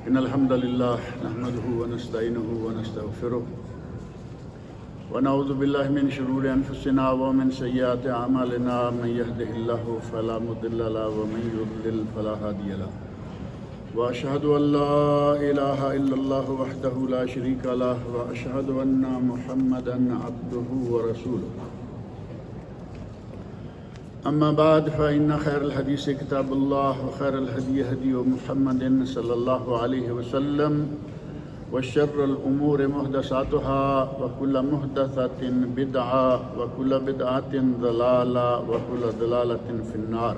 إن الحمد لله نحمده ونستعينه ونستغفره ونعوذ بالله من شرور أنفسنا ومن سيئات أعمالنا من يهده الله فلا مضل له ومن يضلل فلا هادي له وأشهد أن لا إله إلا الله وحده لا شريك له وأشهد أن محمدا عبده ورسوله أما بعد فإن خير الحديث كتاب الله وخير الهدي هدي محمد صلى الله عليه وسلم وشر الأمور محدثاتها وكل محدثة بدعة وكل بدعة ضلالة وكل ضلالة في النار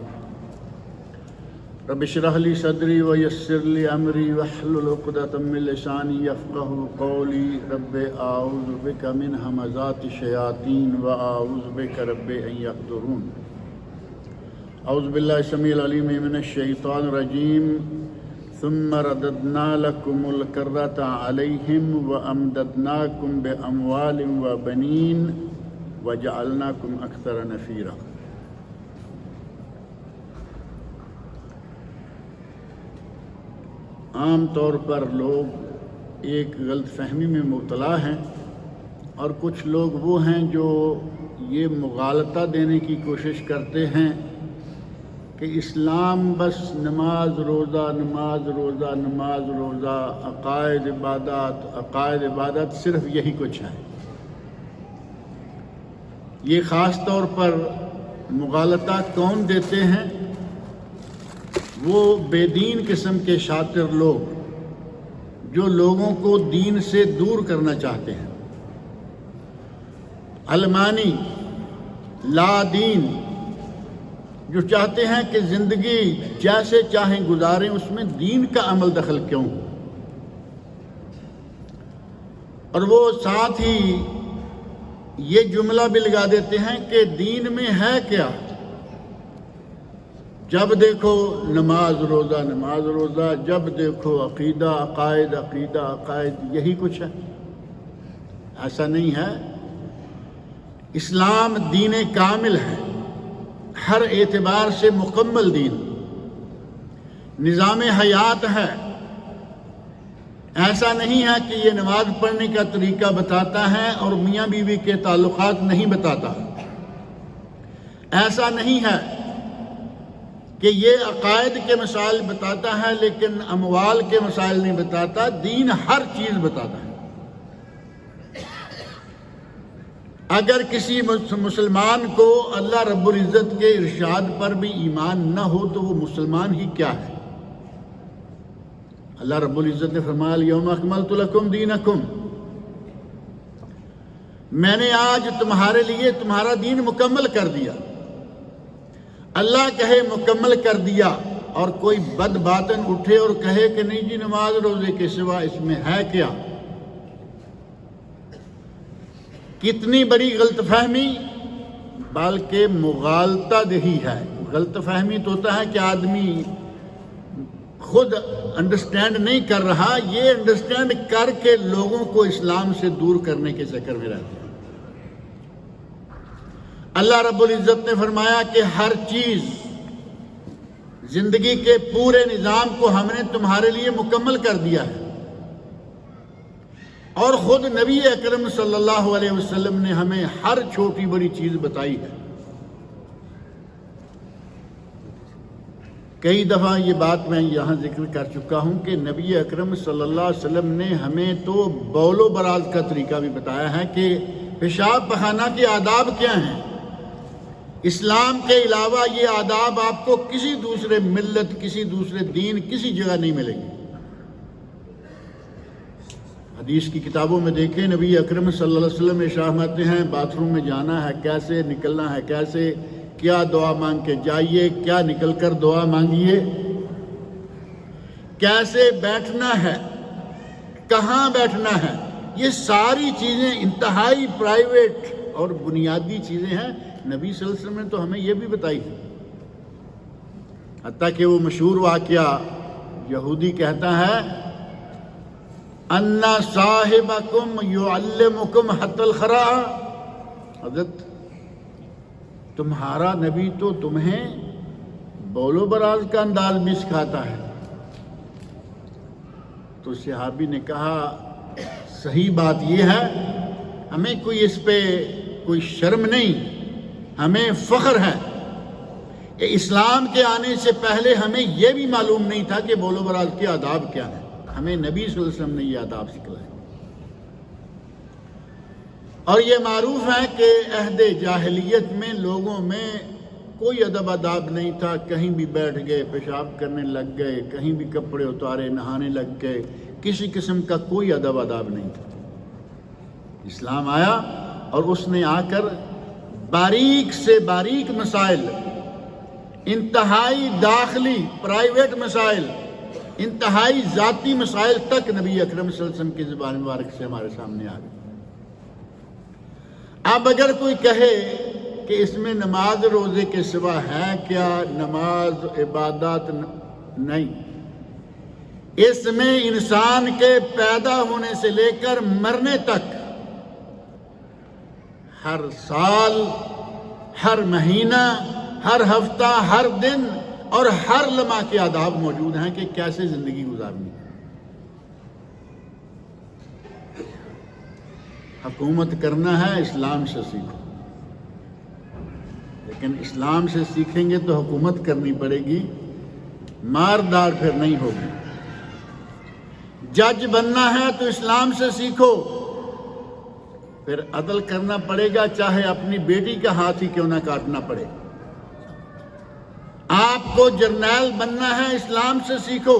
رب اشرح لي صدري ويسر لي أمري واحلل عقدة من لساني يفقهوا قولي رب أعوذ بك من همزات الشياطين وأعوذ بك رب أن يحضرون اعوذ باللہ السمیع العلیم من الشیطان الرجیم ثم رددنا لکم الکرۃ علیہم وامددناکم باموال وبنین وجعلناکم اکثر نفیرا۔ عام طور پر لوگ ایک غلط فہمی میں مبتلا ہیں اور کچھ لوگ وہ ہیں جو یہ مغالطہ دینے کی کوشش کرتے ہیں کہ اسلام بس نماز روزہ نماز روزہ نماز روزہ عقائد عبادت صرف یہی کچھ ہے۔ یہ خاص طور پر مغالطہ کون دیتے ہیں؟ وہ بے دین قسم کے شاطر لوگ جو لوگوں کو دین سے دور کرنا چاہتے ہیں، علمانی لا دین جو چاہتے ہیں کہ زندگی جیسے چاہیں گزاریں، اس میں دین کا عمل دخل کیوں ہو، اور وہ ساتھ ہی یہ جملہ بھی لگا دیتے ہیں کہ دین میں ہے کیا؟ جب دیکھو نماز روزہ نماز روزہ، جب دیکھو عقیدہ عقائد یہی کچھ ہے۔ ایسا نہیں ہے۔ اسلام دین کامل ہے، ہر اعتبار سے مکمل دین، نظام حیات ہے۔ ایسا نہیں ہے کہ یہ نماز پڑھنے کا طریقہ بتاتا ہے اور میاں بیوی کے تعلقات نہیں بتاتا۔ ایسا نہیں ہے کہ یہ عقائد کے مسائل بتاتا ہے لیکن اموال کے مسائل نہیں بتاتا۔ دین ہر چیز بتاتا ہے۔ اگر کسی مسلمان کو اللہ رب العزت کے ارشاد پر بھی ایمان نہ ہو تو وہ مسلمان ہی کیا ہے؟ اللہ رب العزت نے فرمایا الیوم اکملت لکم دینکم، میں نے آج تمہارے لیے تمہارا دین مکمل کر دیا۔ اللہ کہے مکمل کر دیا اور کوئی بد باطن اٹھے اور کہے کہ نہیں جی نماز روزے کے سوا اس میں ہے کیا؟ کتنی بڑی غلط فہمی، بلکہ مغالطہ دہی ہے۔ غلط فہمی تو ہوتا ہے کہ آدمی خود انڈرسٹینڈ نہیں کر رہا، یہ انڈرسٹینڈ کر کے لوگوں کو اسلام سے دور کرنے کے چکر میں رہتے ہیں۔ اللہ رب العزت نے فرمایا کہ ہر چیز، زندگی کے پورے نظام کو ہم نے تمہارے لیے مکمل کر دیا ہے، اور خود نبی اکرم صلی اللہ علیہ وسلم نے ہمیں ہر چھوٹی بڑی چیز بتائی ہے۔ کئی دفعہ یہ بات میں یہاں ذکر کر چکا ہوں کہ نبی اکرم صلی اللہ علیہ وسلم نے ہمیں تو بول و براز کا طریقہ بھی بتایا ہے کہ پیشاب پخانہ کے آداب کیا ہیں۔ اسلام کے علاوہ یہ آداب آپ کو کسی دوسرے ملت، کسی دوسرے دین، کسی جگہ نہیں ملیں گے۔ حدیث کی کتابوں میں دیکھیں نبی اکرم صلی اللہ علیہ وسلم ارشاد فرماتے ہیں باتھ روم میں جانا ہے کیسے، نکلنا ہے کیسے، کیا دعا مانگ کے جائیے، کیا نکل کر دعا مانگیے، کیسے بیٹھنا ہے، کہاں بیٹھنا ہے، یہ ساری چیزیں انتہائی پرائیویٹ اور بنیادی چیزیں ہیں۔ نبی صلی اللہ علیہ وسلم نے تو ہمیں یہ بھی بتائی ہے۔ حتیٰ کہ وہ مشہور واقعہ یہودی کہتا ہے اَنَّ صَاحِبَكُمْ يُعَلِّمُكُمْ حَتَّى الْخَرَاءَ، حضرت تمہارا نبی تو تمہیں بول و براز کا انداز بھی سکھاتا ہے۔ تو صحابی نے کہا صحیح بات یہ ہے، ہمیں کوئی اس پہ کوئی شرم نہیں، ہمیں فخر ہے کہ اسلام کے آنے سے پہلے ہمیں یہ بھی معلوم نہیں تھا کہ بول و براز کے آداب کیا ہیں، ہمیں نبی صلی اللہ علیہ وسلم نے یہ آداب سکھلائے۔ اور یہ معروف ہے کہ عہد جاہلیت میں لوگوں میں کوئی ادب آداب نہیں تھا، کہیں بھی بیٹھ گئے، پیشاب کرنے لگ گئے، کہیں بھی کپڑے اتارے، نہانے لگ گئے، کسی قسم کا کوئی ادب آداب نہیں تھا۔ اسلام آیا اور اس نے آ کر باریک سے باریک مسائل، انتہائی داخلی پرائیویٹ مسائل، انتہائی ذاتی مسائل تک نبی اکرم صلی اللہ علیہ وسلم کی زبان مبارک سے ہمارے سامنے آ گئے۔ اب اگر کوئی کہے کہ اس میں نماز روزے کے سوا ہے کیا، نماز عبادات نہیں، اس میں انسان کے پیدا ہونے سے لے کر مرنے تک ہر سال، ہر مہینہ، ہر ہفتہ، ہر دن اور ہر لمحہ کے آداب موجود ہیں کہ کیسے زندگی گزارنی۔ حکومت کرنا ہے اسلام سے سیکھو، لیکن اسلام سے سیکھیں گے تو حکومت کرنی پڑے گی، ماردار پھر نہیں ہوگی۔ جج بننا ہے تو اسلام سے سیکھو، پھر عدل کرنا پڑے گا، چاہے اپنی بیٹی کا ہاتھ ہی کیوں نہ کاٹنا پڑے۔ آپ کو جرنیل بننا ہے، اسلام سے سیکھو۔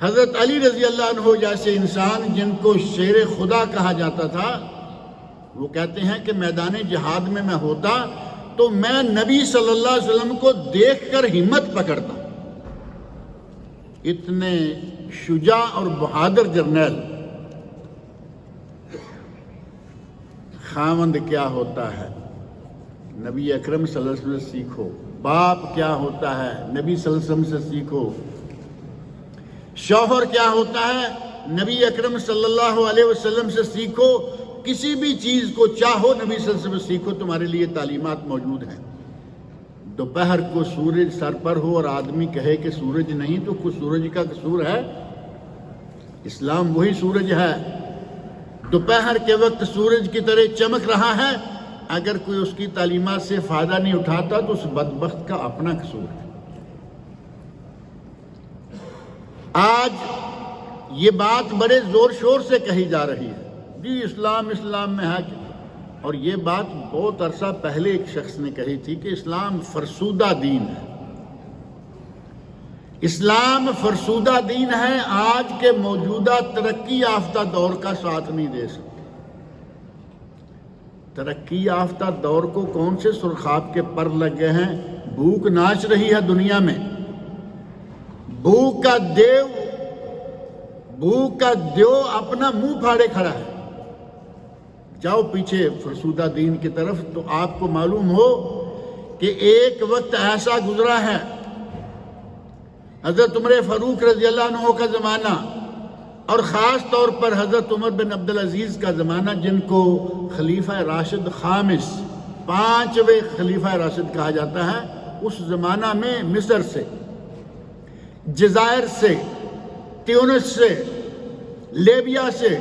حضرت علی رضی اللہ عنہ جیسے انسان جن کو شیر خدا کہا جاتا تھا، وہ کہتے ہیں کہ میدان جہاد میں ہوتا تو میں نبی صلی اللہ علیہ وسلم کو دیکھ کر ہمت پکڑتا۔ اتنے شجاع اور بہادر جرنیل۔ خاوند کیا ہوتا ہے، نبی اکرم صلی اللہ علیہ وسلم سے سیکھو۔ باپ کیا ہوتا ہے، نبی صلی اللہ علیہ وسلم سے سیکھو۔ شوہر کیا ہوتا ہے، نبی اکرم صلی اللہ علیہ وسلم سے سیکھو۔ کسی بھی چیز کو چاہو نبی صلی اللہ علیہ وسلم سے سیکھو، تمہارے لیے تعلیمات موجود ہیں۔ دوپہر کو سورج سر پر ہو اور آدمی کہے کہ سورج نہیں تو کچھ سورج کا قصور ہے؟ اسلام وہی سورج ہے، دوپہر کے وقت سورج کی طرح چمک رہا ہے۔ اگر کوئی اس کی تعلیمات سے فائدہ نہیں اٹھاتا تو اس بدبخت کا اپنا قصور ہے۔ آج یہ بات بڑے زور شور سے کہی جا رہی ہے، جی اسلام میں ہے، اور یہ بات بہت عرصہ پہلے ایک شخص نے کہی تھی کہ اسلام فرسودہ دین ہے۔ اسلام فرسودہ دین ہے، آج کے موجودہ ترقی یافتہ دور کا ساتھ نہیں دے سکتے۔ ترقی یافتہ دور کو کون سے سرخاب کے پر لگ گئے ہیں؟ بھوک ناچ رہی ہے دنیا میں، بھوک کا دیو اپنا منہ پھاڑے کھڑا ہے۔ جاؤ پیچھے فرسودہ دین کی طرف تو آپ کو معلوم ہو کہ ایک وقت ایسا گزرا ہے، حضرت عمر فاروق رضی اللہ عنہ کا زمانہ، اور خاص طور پر حضرت عمر بن عبدالعزیز کا زمانہ، جن کو خلیفہ راشد خامس، 5ویں خلیفہ راشد کہا جاتا ہے۔ اس زمانہ میں مصر سے، جزائر سے، تیونس سے، لیبیا سے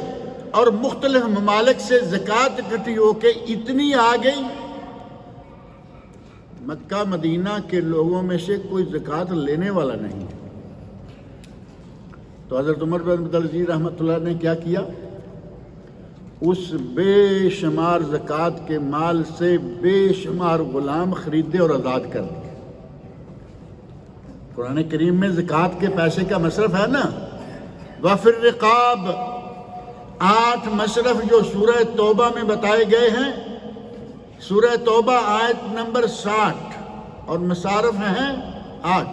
اور مختلف ممالک سے زکوٰۃ اکٹھی ہو کے اتنی آ گئی، مکہ مدینہ کے لوگوں میں سے کوئی زکوٰۃ لینے والا نہیں ہے۔ تو حضرت عمر بن عبدالعزیز رحمۃ اللہ نے کیا کیا؟ اس بے شمار زکوٰۃ کے مال سے بے شمار غلام خریدے اور آزاد کر دیے۔ قرآن کریم میں زکوٰۃ کے پیسے کا مصرف ہے نا، وَفِي الرِّقَابِ، 8 مصرف جو سورہ توبہ میں بتائے گئے ہیں، سورہ توبہ آیت نمبر 60، اور مصارف ہیں 8،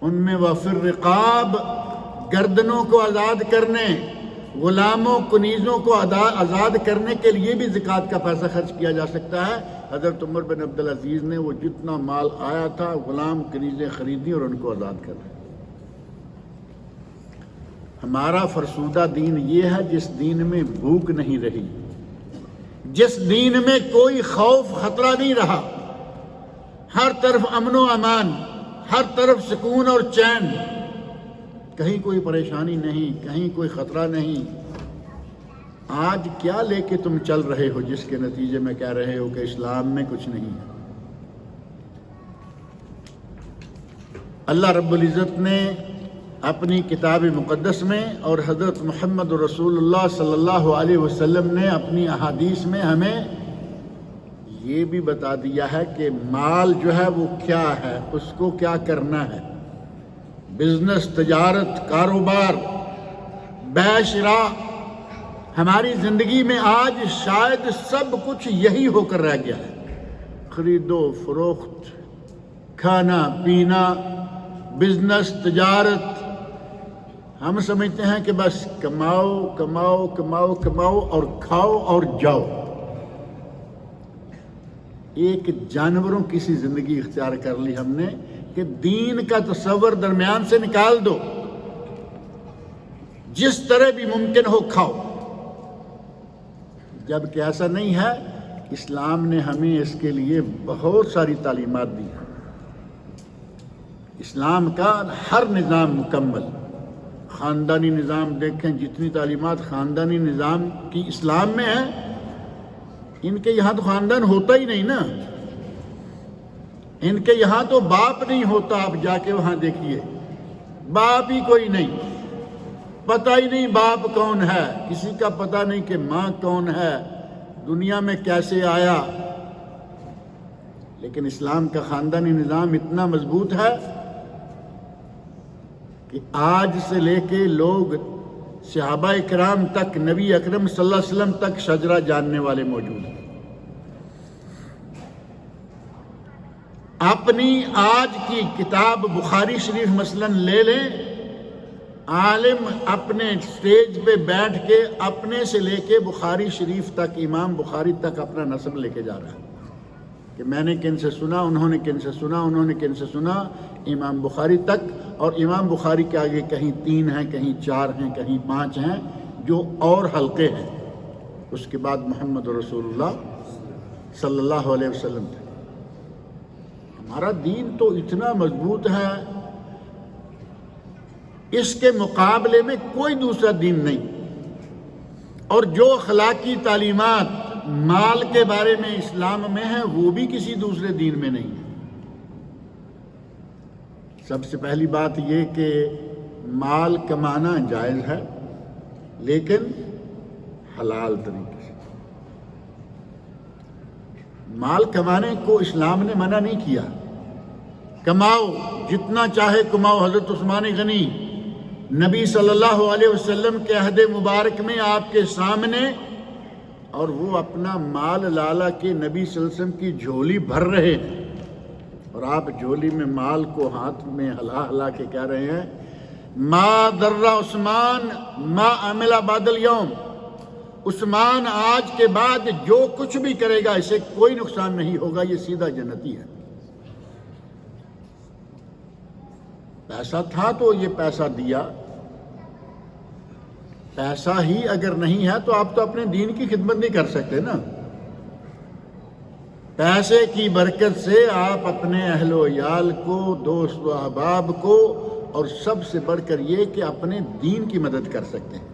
ان میں وَفِي الرِّقَابِ، گردنوں کو آزاد کرنے، غلاموں کنیزوں کو آزاد کرنے کے لیے بھی زکوٰۃ کا پیسہ خرچ کیا جا سکتا ہے۔ حضرت عمر بن عبدالعزیز نے وہ جتنا مال آیا تھا غلام کنیزیں خریدی اور ان کو آزاد کر دیا۔ ہمارا فرسودہ دین یہ ہے جس دین میں بھوک نہیں رہی، جس دین میں کوئی خوف خطرہ نہیں رہا، ہر طرف امن و امان، ہر طرف سکون اور چین، کہیں کوئی پریشانی نہیں، کہیں کوئی خطرہ نہیں۔ آج کیا لے کے تم چل رہے ہو جس کے نتیجے میں کہہ رہے ہو کہ اسلام میں کچھ نہیں ہے؟ اللہ رب العزت نے اپنی کتاب مقدس میں اور حضرت محمد رسول اللہ صلی اللہ علیہ وسلم نے اپنی احادیث میں ہمیں یہ بھی بتا دیا ہے کہ مال جو ہے وہ کیا ہے، اس کو کیا کرنا ہے۔ بزنس، تجارت، کاروبار، بیع شراء، ہماری زندگی میں آج شاید سب کچھ یہی ہو کر رہ گیا ہے۔ خرید و فروخت، کھانا پینا، بزنس، تجارت، ہم سمجھتے ہیں کہ بس کماؤ کماؤ کماؤ کماؤ اور کھاؤ اور جاؤ۔ ایک جانوروں کی سی زندگی اختیار کر لی ہم نے کہ دین کا تصور درمیان سے نکال دو، جس طرح بھی ممکن ہو کھاؤ، جبکہ ایسا نہیں ہے۔ اسلام نے ہمیں اس کے لیے بہت ساری تعلیمات دی ہیں۔ اسلام کا ہر نظام مکمل، خاندانی نظام دیکھیں، جتنی تعلیمات خاندانی نظام کی اسلام میں ہیں، ان کے یہاں تو خاندان ہوتا ہی نہیں نا، ان کے یہاں تو باپ نہیں ہوتا۔ آپ جا کے وہاں دیکھیے، باپ ہی کوئی نہیں، پتہ ہی نہیں باپ کون ہے، کسی کا پتہ نہیں کہ ماں کون ہے، دنیا میں کیسے آیا۔ لیکن اسلام کا خاندانی نظام اتنا مضبوط ہے کہ آج سے لے کے لوگ صحابہ کرام تک، نبی اکرم صلی اللہ علیہ وسلم تک شجرہ جاننے والے موجود ہیں۔ اپنی آج کی کتاب بخاری شریف مثلا لے لیں، عالم اپنے سٹیج پہ بیٹھ کے اپنے سے لے کے بخاری شریف تک، امام بخاری تک اپنا نسب لے کے جا رہا ہے کہ میں نے کن سے سنا، انہوں نے کن سے سنا، انہوں نے کن سے سنا، امام بخاری تک۔ اور امام بخاری کے آگے کہیں 3 ہیں، کہیں 4 ہیں، کہیں 5 ہیں جو اور حلقے ہیں۔ اس کے بعد محمد رسول اللہ صلی اللہ علیہ وسلم تھے۔ ہمارا دین تو اتنا مضبوط ہے، اس کے مقابلے میں کوئی دوسرا دین نہیں۔ اور جو اخلاقی تعلیمات مال کے بارے میں اسلام میں ہیں، وہ بھی کسی دوسرے دین میں نہیں ہے۔ سب سے پہلی بات یہ کہ مال کمانا جائز ہے، لیکن حلال طریقے سے۔ مال کمانے کو اسلام نے منع نہیں کیا، کماؤ جتنا چاہے کماؤ۔ حضرت عثمان غنی نبی صلی اللہ علیہ وسلم کے عہد مبارک میں آپ کے سامنے، اور وہ اپنا مال لالا کے نبی صلی اللہ علیہ وسلم کی جھولی بھر رہے ہیں، اور آپ جھولی میں مال کو ہاتھ میں ہلا ہلا کے کہہ رہے ہیں ما ضر عثمان ما عمل بعد اليوم، عثمان آج کے بعد جو کچھ بھی کرے گا اسے کوئی نقصان نہیں ہوگا، یہ سیدھا جنتی ہے۔ پیسہ تھا تو یہ پیسہ دیا، پیسہ ہی اگر نہیں ہے تو آپ تو اپنے دین کی خدمت نہیں کر سکتے نا۔ پیسے کی برکت سے آپ اپنے اہل و عیال کو، دوست و احباب کو، اور سب سے بڑھ کر یہ کہ اپنے دین کی مدد کر سکتے ہیں۔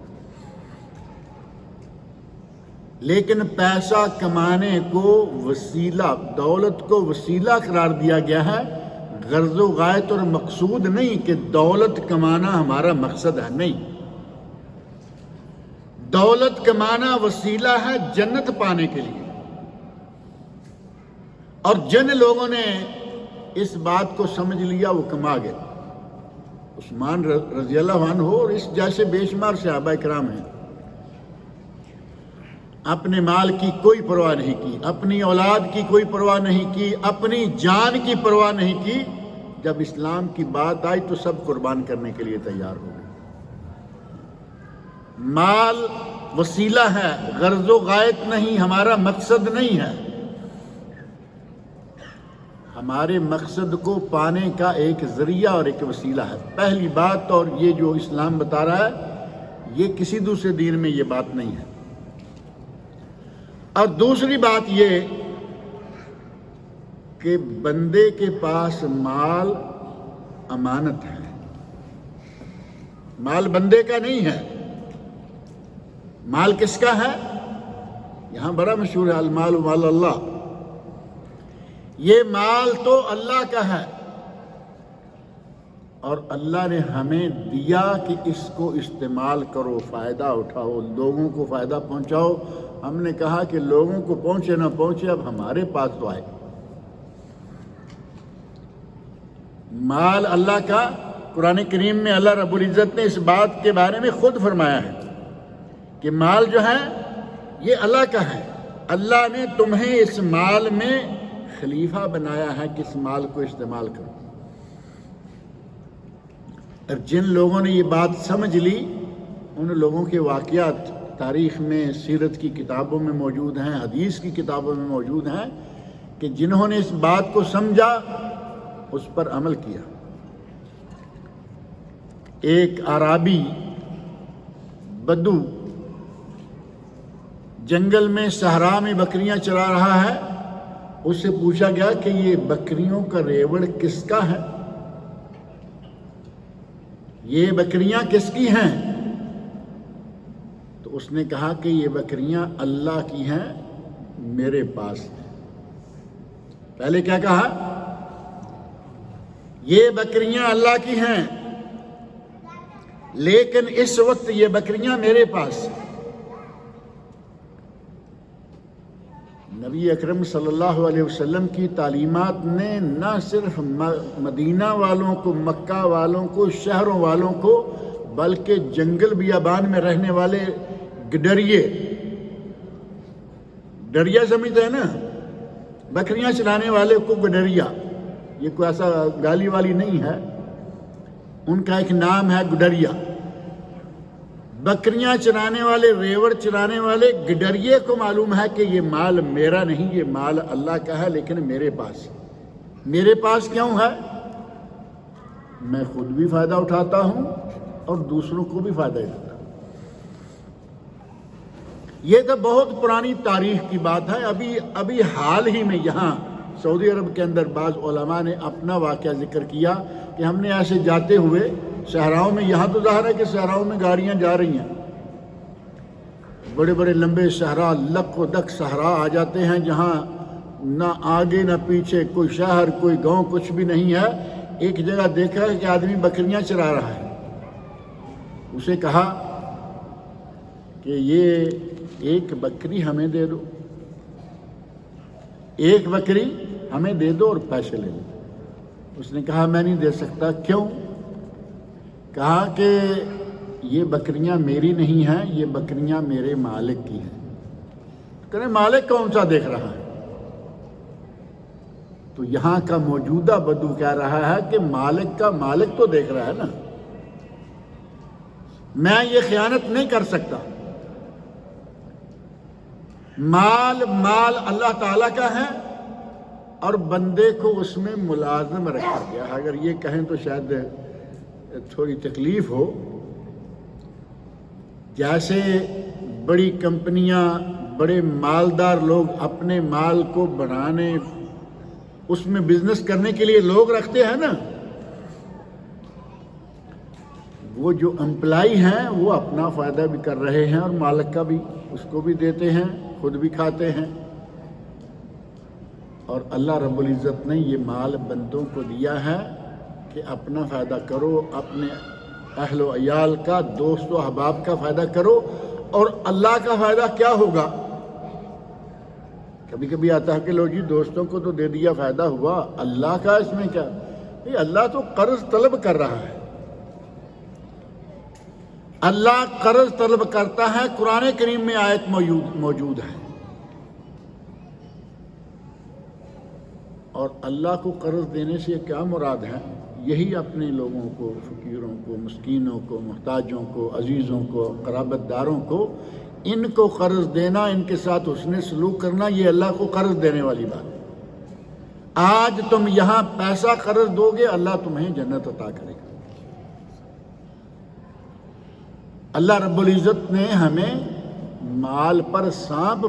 لیکن پیسہ کمانے کو وسیلہ، دولت کو وسیلہ قرار دیا گیا ہے، غرض و غایت اور مقصود نہیں کہ دولت کمانا ہمارا مقصد ہے، نہیں۔ دولت کمانا وسیلہ ہے جنت پانے کے لیے۔ اور جن لوگوں نے اس بات کو سمجھ لیا وہ کما گئے۔ عثمان رضی اللہ عنہ اور اس جیسے بے شمار صحابہ کرام ہیں، اپنے مال کی کوئی پرواہ نہیں کی، اپنی اولاد کی کوئی پرواہ نہیں کی، اپنی جان کی پرواہ نہیں کی۔ جب اسلام کی بات آئی تو سب قربان کرنے کے لیے تیار ہو گئے۔ مال وسیلہ ہے، غرض و غایت نہیں، ہمارا مقصد نہیں ہے۔ ہمارے مقصد کو پانے کا ایک ذریعہ اور ایک وسیلہ ہے، پہلی بات۔ اور یہ جو اسلام بتا رہا ہے یہ کسی دوسرے دین میں یہ بات نہیں ہے۔ اور دوسری بات یہ کہ بندے کے پاس مال امانت ہے، مال بندے کا نہیں ہے، مال کس کا ہے؟ یہاں بڑا مشہور ہے المال مال اللہ، یہ مال تو اللہ کا ہے اور اللہ نے ہمیں دیا کہ اس کو استعمال کرو، فائدہ اٹھاؤ، لوگوں کو فائدہ پہنچاؤ۔ ہم نے کہا کہ لوگوں کو پہنچے نہ پہنچے، اب ہمارے پاس تو آئے۔ مال اللہ کا، قرآن کریم میں اللہ رب العزت نے اس بات کے بارے میں خود فرمایا ہے کہ مال جو ہے یہ اللہ کا ہے، اللہ نے تمہیں اس مال میں خلیفہ بنایا ہے کہ اس مال کو استعمال کرو۔ اور جن لوگوں نے یہ بات سمجھ لی، ان لوگوں کے واقعات تاریخ میں، سیرت کی کتابوں میں موجود ہیں، حدیث کی کتابوں میں موجود ہیں کہ جنہوں نے اس بات کو سمجھا، اس پر عمل کیا۔ ایک اعرابی بدو جنگل میں صحرا میں بکریاں چرا رہا ہے، اس سے پوچھا گیا کہ یہ بکریوں کا ریوڑ کس کا ہے؟ یہ بکریاں کس کی ہیں؟ تو اس نے کہا کہ یہ بکریاں اللہ کی ہیں، میرے پاس ہیں۔ پہلے کیا کہا؟ یہ بکریاں اللہ کی ہیں، لیکن اس وقت یہ بکریاں میرے پاس ہیں۔ نبی اکرم صلی اللہ علیہ وسلم کی تعلیمات نے نہ صرف مدینہ والوں کو، مکہ والوں کو، شہروں والوں کو، بلکہ جنگل بیابان میں رہنے والے گڈریے، ڈریا سمجھتے ہیں نا، بکریاں چلانے والے کو گڈریا، یہ کوئی ایسا گالی والی نہیں ہے، ان کا ایک نام ہے گڈریا۔ بکریاں چرانے والے، ریوڑ چرانے والے گڈریے کو معلوم ہے کہ یہ مال میرا نہیں، یہ مال اللہ کا ہے، لیکن میرے پاس۔ میرے پاس کیوں ہے؟ میں خود بھی فائدہ اٹھاتا ہوں اور دوسروں کو بھی فائدہ دیتا ہوں۔ یہ تو بہت پرانی تاریخ کی بات ہے۔ ابھی حال ہی میں یہاں سعودی عرب کے اندر بعض علماء نے اپنا واقعہ ذکر کیا کہ ہم نے ایسے جاتے ہوئے صحراؤں میں، یہاں تو ظاہر ہے کہ صحراؤں میں گاڑیاں جا رہی ہیں، بڑے بڑے لمبے صحرا، لک و دک صحرا آ جاتے ہیں جہاں نہ آگے نہ پیچھے کوئی شہر، کوئی گاؤں، کچھ بھی نہیں ہے۔ ایک جگہ دیکھا کہ آدمی بکریاں چرا رہا ہے، اسے کہا کہ یہ ایک بکری ہمیں دے دو، ایک بکری ہمیں دے دو اور پیسے لے لو۔ اس نے کہا میں نہیں دے سکتا۔ کیوں؟ کہا کہ یہ بکریاں میری نہیں ہیں، یہ بکریاں میرے مالک کی ہیں۔ کہنے مالک کون سا دیکھ رہا ہے؟ تو یہاں کا موجودہ بدو کہہ رہا ہے کہ مالک کا مالک تو دیکھ رہا ہے نا، میں یہ خیانت نہیں کر سکتا۔ مال اللہ تعالیٰ کا ہے اور بندے کو اس میں ملازم رکھا گیا۔ اگر یہ کہیں تو شاید تھوڑی تکلیف ہو، جیسے بڑی کمپنیاں، بڑے مالدار لوگ اپنے مال کو بڑھانے، اس میں بزنس کرنے کے لیے لوگ رکھتے ہیں نا، وہ جو امپلائی ہیں وہ اپنا فائدہ بھی کر رہے ہیں اور مالک کا بھی، اس کو بھی دیتے ہیں، خود بھی کھاتے ہیں۔ اور اللہ رب العزت نے یہ مال بندوں کو دیا ہے کہ اپنا فائدہ کرو، اپنے اہل و عیال کا، دوست و احباب کا فائدہ کرو، اور اللہ کا فائدہ کیا ہوگا؟ کبھی کبھی آتا ہے کہ لو جی دوستوں کو تو دے دیا، فائدہ ہوا، اللہ کا اس میں کیا؟ اللہ تو قرض طلب کر رہا ہے، اللہ قرض طلب کرتا ہے۔ قرآن کریم میں آیت موجود ہے، اور اللہ کو قرض دینے سے کیا مراد ہے؟ یہی اپنے لوگوں کو، فقیروں کو، مسکینوں کو، محتاجوں کو، عزیزوں کو، قرابت داروں کو، ان کو قرض دینا، ان کے ساتھ حسن سلوک کرنا، یہ اللہ کو قرض دینے والی بات ہے۔ آج تم یہاں پیسہ قرض دو گے، اللہ تمہیں جنت عطا کرے گا۔ اللہ رب العزت نے ہمیں مال پر سانپ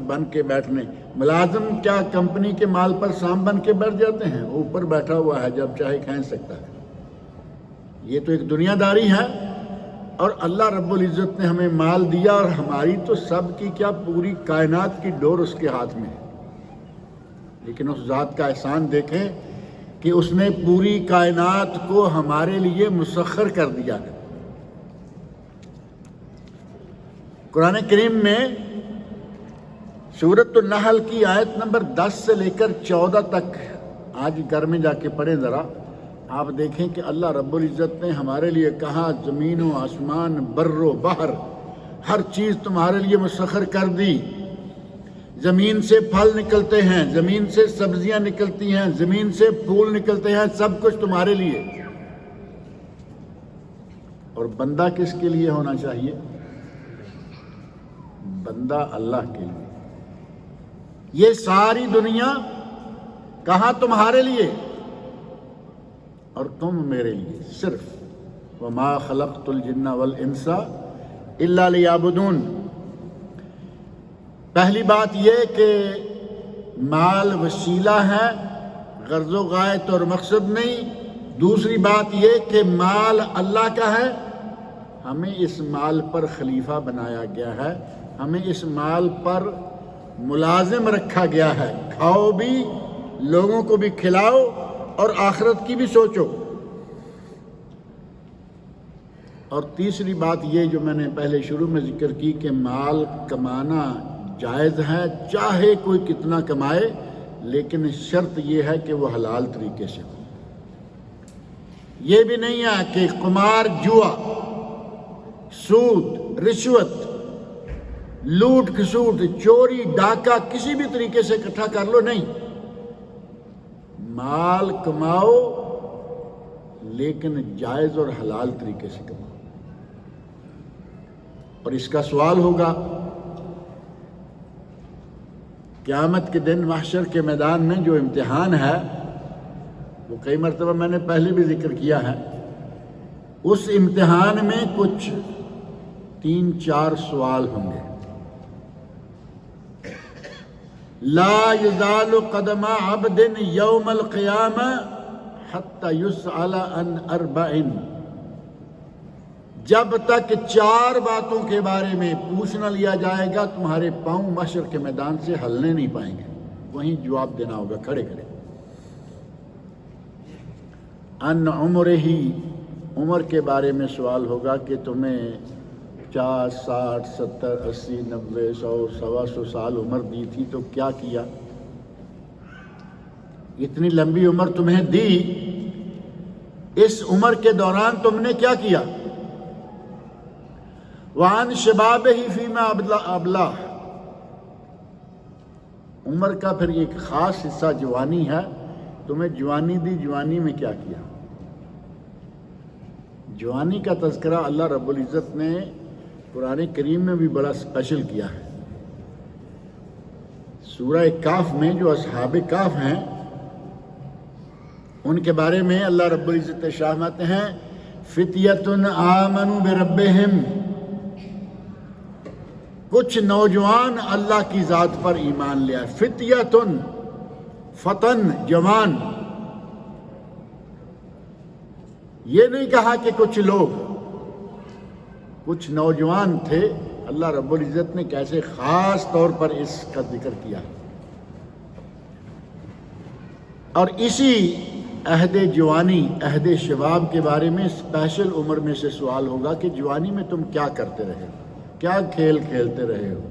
بن کے بیٹھنے، ملازم کیا کمپنی کے مال پر سانپ بن کے بیٹھ جاتے ہیں؟ اوپر بیٹھا ہوا ہے، جب چاہے کھینچ سکتا ہے۔ یہ تو ایک دنیا داری ہے، اور اللہ رب العزت نے ہمیں مال دیا، اور ہماری تو سب کی کیا پوری کائنات کی ڈور اس کے ہاتھ میں ہے، لیکن اس ذات کا احسان دیکھیں کہ اس نے پوری کائنات کو ہمارے لیے مسخر کر دیا ہے۔ قرآن کریم میں سورۃ النحل کی آیت نمبر 10 سے لے کر 14 تک، آج گھر میں جا کے پڑھیں ذرا، آپ دیکھیں کہ اللہ رب العزت نے ہمارے لیے کہا زمین و آسمان، بر و بحر، ہر چیز تمہارے لیے مسخر کر دی۔ زمین سے پھل نکلتے ہیں، زمین سے سبزیاں نکلتی ہیں، زمین سے پھول نکلتے ہیں، سب کچھ تمہارے لیے۔ اور بندہ کس کے لیے ہونا چاہیے؟ بندہ اللہ کے لیے۔ یہ ساری دنیا کہاں؟ تمہارے لیے اور تم میرے لیے صرف۔ وَمَا خَلَقْتُ الْجِنَّ وَالْإِنسَ إِلَّا لِيَعْبُدُونَ۔ پہلی بات یہ کہ مال وسیلہ ہے، غرض و غایت اور مقصد نہیں۔ دوسری بات یہ کہ مال اللہ کا ہے، ہمیں اس مال پر خلیفہ بنایا گیا ہے، ہمیں اس مال پر ملازم رکھا گیا ہے۔ کھاؤ بھی، لوگوں کو بھی کھلاؤ، اور آخرت کی بھی سوچو۔ اور تیسری بات یہ جو میں نے پہلے شروع میں ذکر کی کہ مال کمانا جائز ہے، چاہے کوئی کتنا کمائے، لیکن شرط یہ ہے کہ وہ حلال طریقے سے ہو۔ یہ بھی نہیں ہے کہ قمار، جوا، سود، رشوت، لوٹ کھسوٹ، چوری، ڈاکہ کسی بھی طریقے سے اکٹھا کر لو، نہیں۔ مال کماؤ لیکن جائز اور حلال طریقے سے کماؤ۔ اور اس کا سوال ہوگا قیامت کے دن محشر کے میدان میں جو امتحان ہے، وہ کئی مرتبہ میں نے پہلے بھی ذکر کیا ہے۔ اس امتحان میں کچھ 3-4 سوال ہوں گے۔ لا یزال قدم عبد یوم القیامہ حتی یسأل عن 4، جب تک 4 باتوں کے بارے میں پوچھ نہ لیا جائے گا تمہارے پاؤں محشر کے میدان سے ہلنے نہیں پائیں گے، وہیں جواب دینا ہوگا کھڑے کھڑے۔ ان عمرہ، عمر کے بارے میں سوال ہوگا کہ تمہیں 50، 60، 70، 80، 90، 100، 125 سال عمر دی تھی تو کیا کیا؟ اتنی لمبی عمر تمہیں دی، اس عمر کے دوران تم نے کیا کیا؟ وعن شبابہ فیما ابلاہ، عمر کا پھر ایک خاص حصہ جوانی ہے، تمہیں جوانی دی، جوانی میں کیا کیا؟ جوانی کا تذکرہ اللہ رب العزت نے قرآن کریم میں بھی بڑا اسپیشل کیا ہے۔ سورہ کاف میں جو اصحاب کاف ہیں ان کے بارے میں اللہ رب العزت ارشاد فرماتے ہیں فِتْيَةٌ آمَنُوا بِرَبِّهِمْ، کچھ نوجوان اللہ کی ذات پر ایمان لیا۔ فِتْيَةٌ، فتن، جوان، یہ نہیں کہا کہ کچھ لوگ، کچھ نوجوان تھے۔ اللہ رب العزت نے کیسے خاص طور پر اس کا ذکر کیا، اور اسی عہد جوانی، عہد شباب کے بارے میں اسپیشل عمر میں سے سوال ہوگا کہ جوانی میں تم کیا کرتے رہے ہو، کیا کھیل کھیلتے رہے ہو،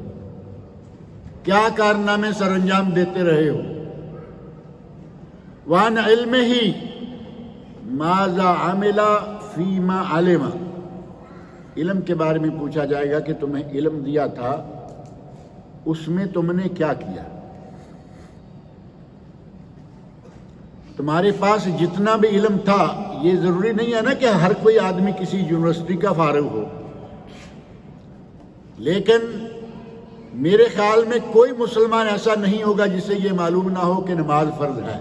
کیا کارنامے سر انجام دیتے رہے ہو۔ وَعَنْ عِلْمِهِ مَاذَا عَمِلَ فِيمَا عَلِمَ، علم کے بارے میں پوچھا جائے گا کہ تمہیں علم دیا تھا، اس میں تم نے کیا کیا؟ تمہارے پاس جتنا بھی علم تھا، یہ ضروری نہیں ہے نا کہ ہر کوئی آدمی کسی یونیورسٹی کا فارغ ہو، لیکن میرے خیال میں کوئی مسلمان ایسا نہیں ہوگا جسے یہ معلوم نہ ہو کہ نماز فرض ہے،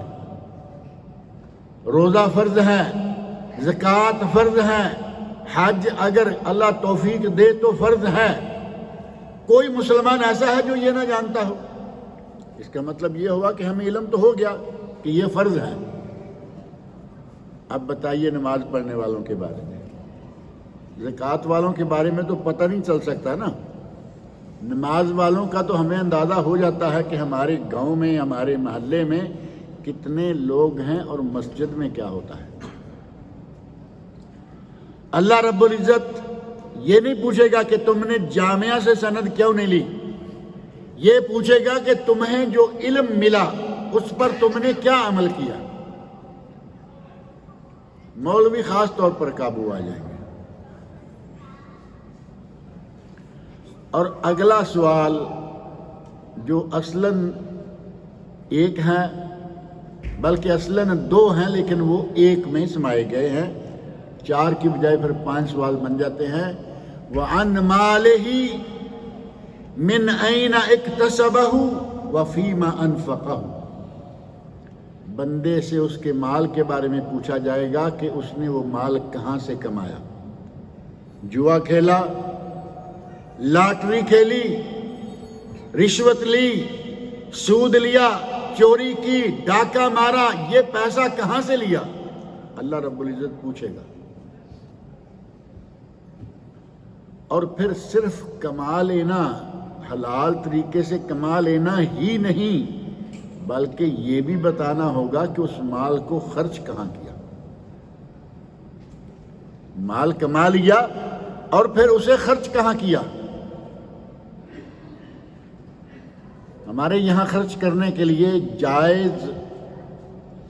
روزہ فرض ہے، زکوٰۃ فرض ہے، حج اگر اللہ توفیق دے تو فرض ہے۔ کوئی مسلمان ایسا ہے جو یہ نہ جانتا ہو؟ اس کا مطلب یہ ہوا کہ ہمیں علم تو ہو گیا کہ یہ فرض ہے۔ اب بتائیے نماز پڑھنے والوں کے بارے میں، زکوٰۃ والوں کے بارے میں تو پتہ نہیں چل سکتا نا، نماز والوں کا تو ہمیں اندازہ ہو جاتا ہے کہ ہمارے گاؤں میں، ہمارے محلے میں کتنے لوگ ہیں اور مسجد میں کیا ہوتا ہے۔ اللہ رب العزت یہ نہیں پوچھے گا کہ تم نے جامعہ سے سند کیوں نہیں لی، یہ پوچھے گا کہ تمہیں جو علم ملا اس پر تم نے کیا عمل کیا۔ مولوی خاص طور پر قابو آ جائیں گے۔ اور اگلا سوال جو اصلاً ایک ہے، بلکہ اصلاً دو ہیں لیکن وہ ایک میں سمائے گئے ہیں، 4 کی بجائے پھر 5 سوال بن جاتے ہیں۔ وَعَنْ مَالِهِ مِنْ أَيْنَ اكْتَسَبَهُ وَفِيمَ أَنْفَقَهُ، بندے سے اس کے مال کے بارے میں پوچھا جائے گا کہ اس نے وہ مال کہاں سے کمایا، جوا کھیلا، لاٹری کھیلی، رشوت لی، سود لیا، چوری کی، ڈاکہ مارا، یہ پیسہ کہاں سے لیا، اللہ رب العزت پوچھے گا۔ اور پھر صرف کما لینا، حلال طریقے سے کما لینا ہی نہیں، بلکہ یہ بھی بتانا ہوگا کہ اس مال کو خرچ کہاں کیا۔ مال کما لیا اور پھر اسے خرچ کہاں کیا۔ ہمارے یہاں خرچ کرنے کے لیے جائز،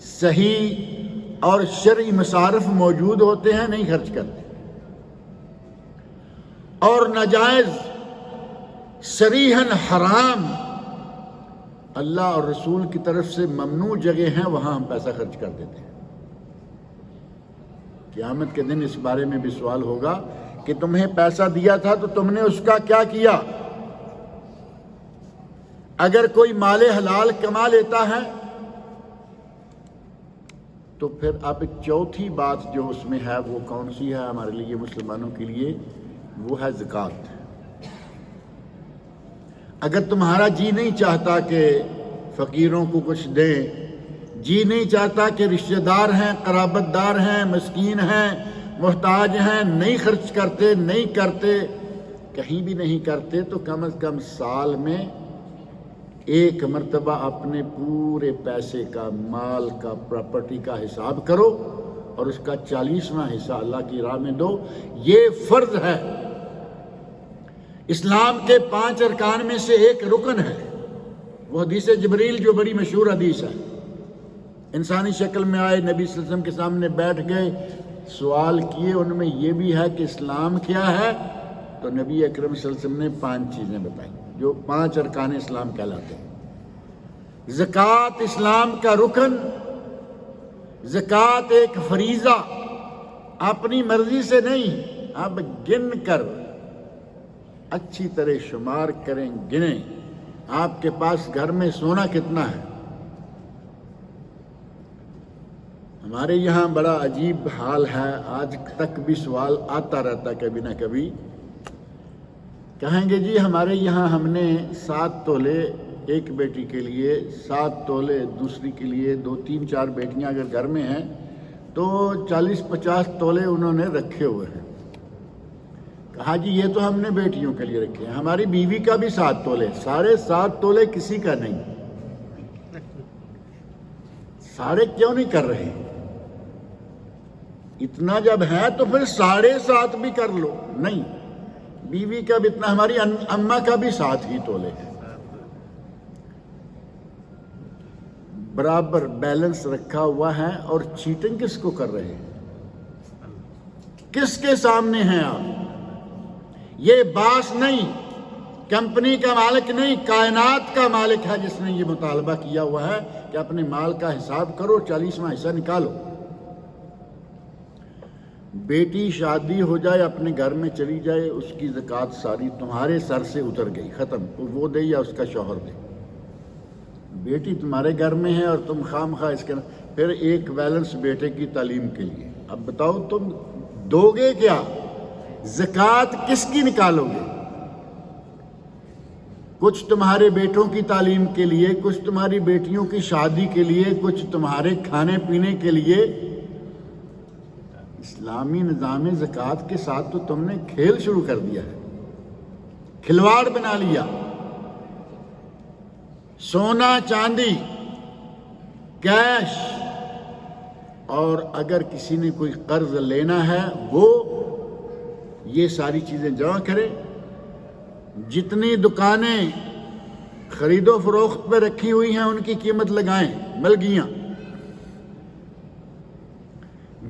صحیح اور شرعی مصارف موجود ہوتے ہیں، نہیں خرچ کرتے، اور ناجائز، صریحاً حرام، اللہ اور رسول کی طرف سے ممنوع جگہ ہیں، وہاں ہم پیسہ خرچ کر دیتے ہیں۔ قیامت کے دن اس بارے میں بھی سوال ہوگا کہ تمہیں پیسہ دیا تھا تو تم نے اس کا کیا کیا۔ اگر کوئی مال حلال کما لیتا ہے تو پھر اب چوتھی بات جو اس میں ہے وہ کون سی ہے ہمارے لیے مسلمانوں کے لیے، وہ ہے زکوٰۃ۔ اگر تمہارا جی نہیں چاہتا کہ فقیروں کو کچھ دیں، جی نہیں چاہتا کہ رشتہ دار ہیں، قرابت دار ہیں، مسکین ہیں، محتاج ہیں، نہیں خرچ کرتے، نہیں کرتے، کہیں بھی نہیں کرتے، تو کم از کم سال میں ایک مرتبہ اپنے پورے پیسے کا، مال کا، پراپرٹی کا حساب کرو اور اس کا 40واں حصہ اللہ کی راہ میں دو۔ یہ فرض ہے، اسلام کے 5 ارکان میں سے ایک رکن ہے۔ وہ حدیث جبریل جو بڑی مشہور حدیث ہے، انسانی شکل میں آئے، نبی صلی اللہ علیہ وسلم کے سامنے بیٹھ گئے، سوال کیے، ان میں یہ بھی ہے کہ اسلام کیا ہے، تو نبی اکرم صلی اللہ علیہ وسلم نے 5 چیزیں بتائیں جو 5 ارکان اسلام کہلاتے ہیں۔ زکوٰۃ اسلام کا رکن، زکوٰۃ ایک فریضہ، اپنی مرضی سے نہیں، اب گن کر اچھی طرح شمار کریں، گنیں آپ کے پاس گھر میں سونا کتنا ہے۔ ہمارے یہاں بڑا عجیب حال ہے، آج تک بھی سوال آتا رہتا کبھی نہ کبھی، کہیں گے جی ہمارے یہاں ہم نے 7 تولے ایک بیٹی کے لیے، 7 تولے دوسری کے لیے، 2 3 4 بیٹیاں اگر گھر میں ہیں تو 40-50 تولے انہوں نے رکھے ہوئے ہیں۔ کہا جی یہ تو ہم نے بیٹیوں کے لیے رکھے ہیں، ہماری بیوی کا بھی 7 تولے، سارے 7 تولے کسی کا نہیں، سارے کیوں نہیں کر رہے؟ اتنا جب ہے تو پھر 7.5 بھی کر لو۔ نہیں، بیوی کا بھی اتنا، ہماری اماں کا بھی 7 ہی تولے ہے، برابر بیلنس رکھا ہوا ہے۔ اور چیٹنگ کس کو کر رہے ہیں؟ کس کے سامنے ہیں آپ؟ یہ باس نہیں، کمپنی کا مالک نہیں، کائنات کا مالک ہے جس نے یہ مطالبہ کیا ہوا ہے کہ اپنے مال کا حساب کرو، 40واں حصہ نکالو۔ بیٹی شادی ہو جائے، اپنے گھر میں چلی جائے، اس کی زکوٰۃ ساری تمہارے سر سے اتر گئی، ختم، وہ دے یا اس کا شوہر دے۔ بیٹی تمہارے گھر میں ہے اور تم خام خواہ اس کے، پھر ایک بیلنس بیٹے کی تعلیم کے لیے۔ اب بتاؤ تم دو گے کیا؟ زکوٰۃ کس کی نکالو گے؟ کچھ تمہارے بیٹوں کی تعلیم کے لیے، کچھ تمہاری بیٹیوں کی شادی کے لیے، کچھ تمہارے کھانے پینے کے لیے۔ اسلامی نظام زکوٰۃ کے ساتھ تو تم نے کھیل شروع کر دیا ہے، کھلواڑ بنا لیا۔ سونا چاندی، کیش، اور اگر کسی نے کوئی قرض لینا ہے وہ یہ ساری چیزیں جمع کرے، جتنی دکانیں خرید و فروخت پہ رکھی ہوئی ہیں ان کی قیمت لگائیں، ملگیاں،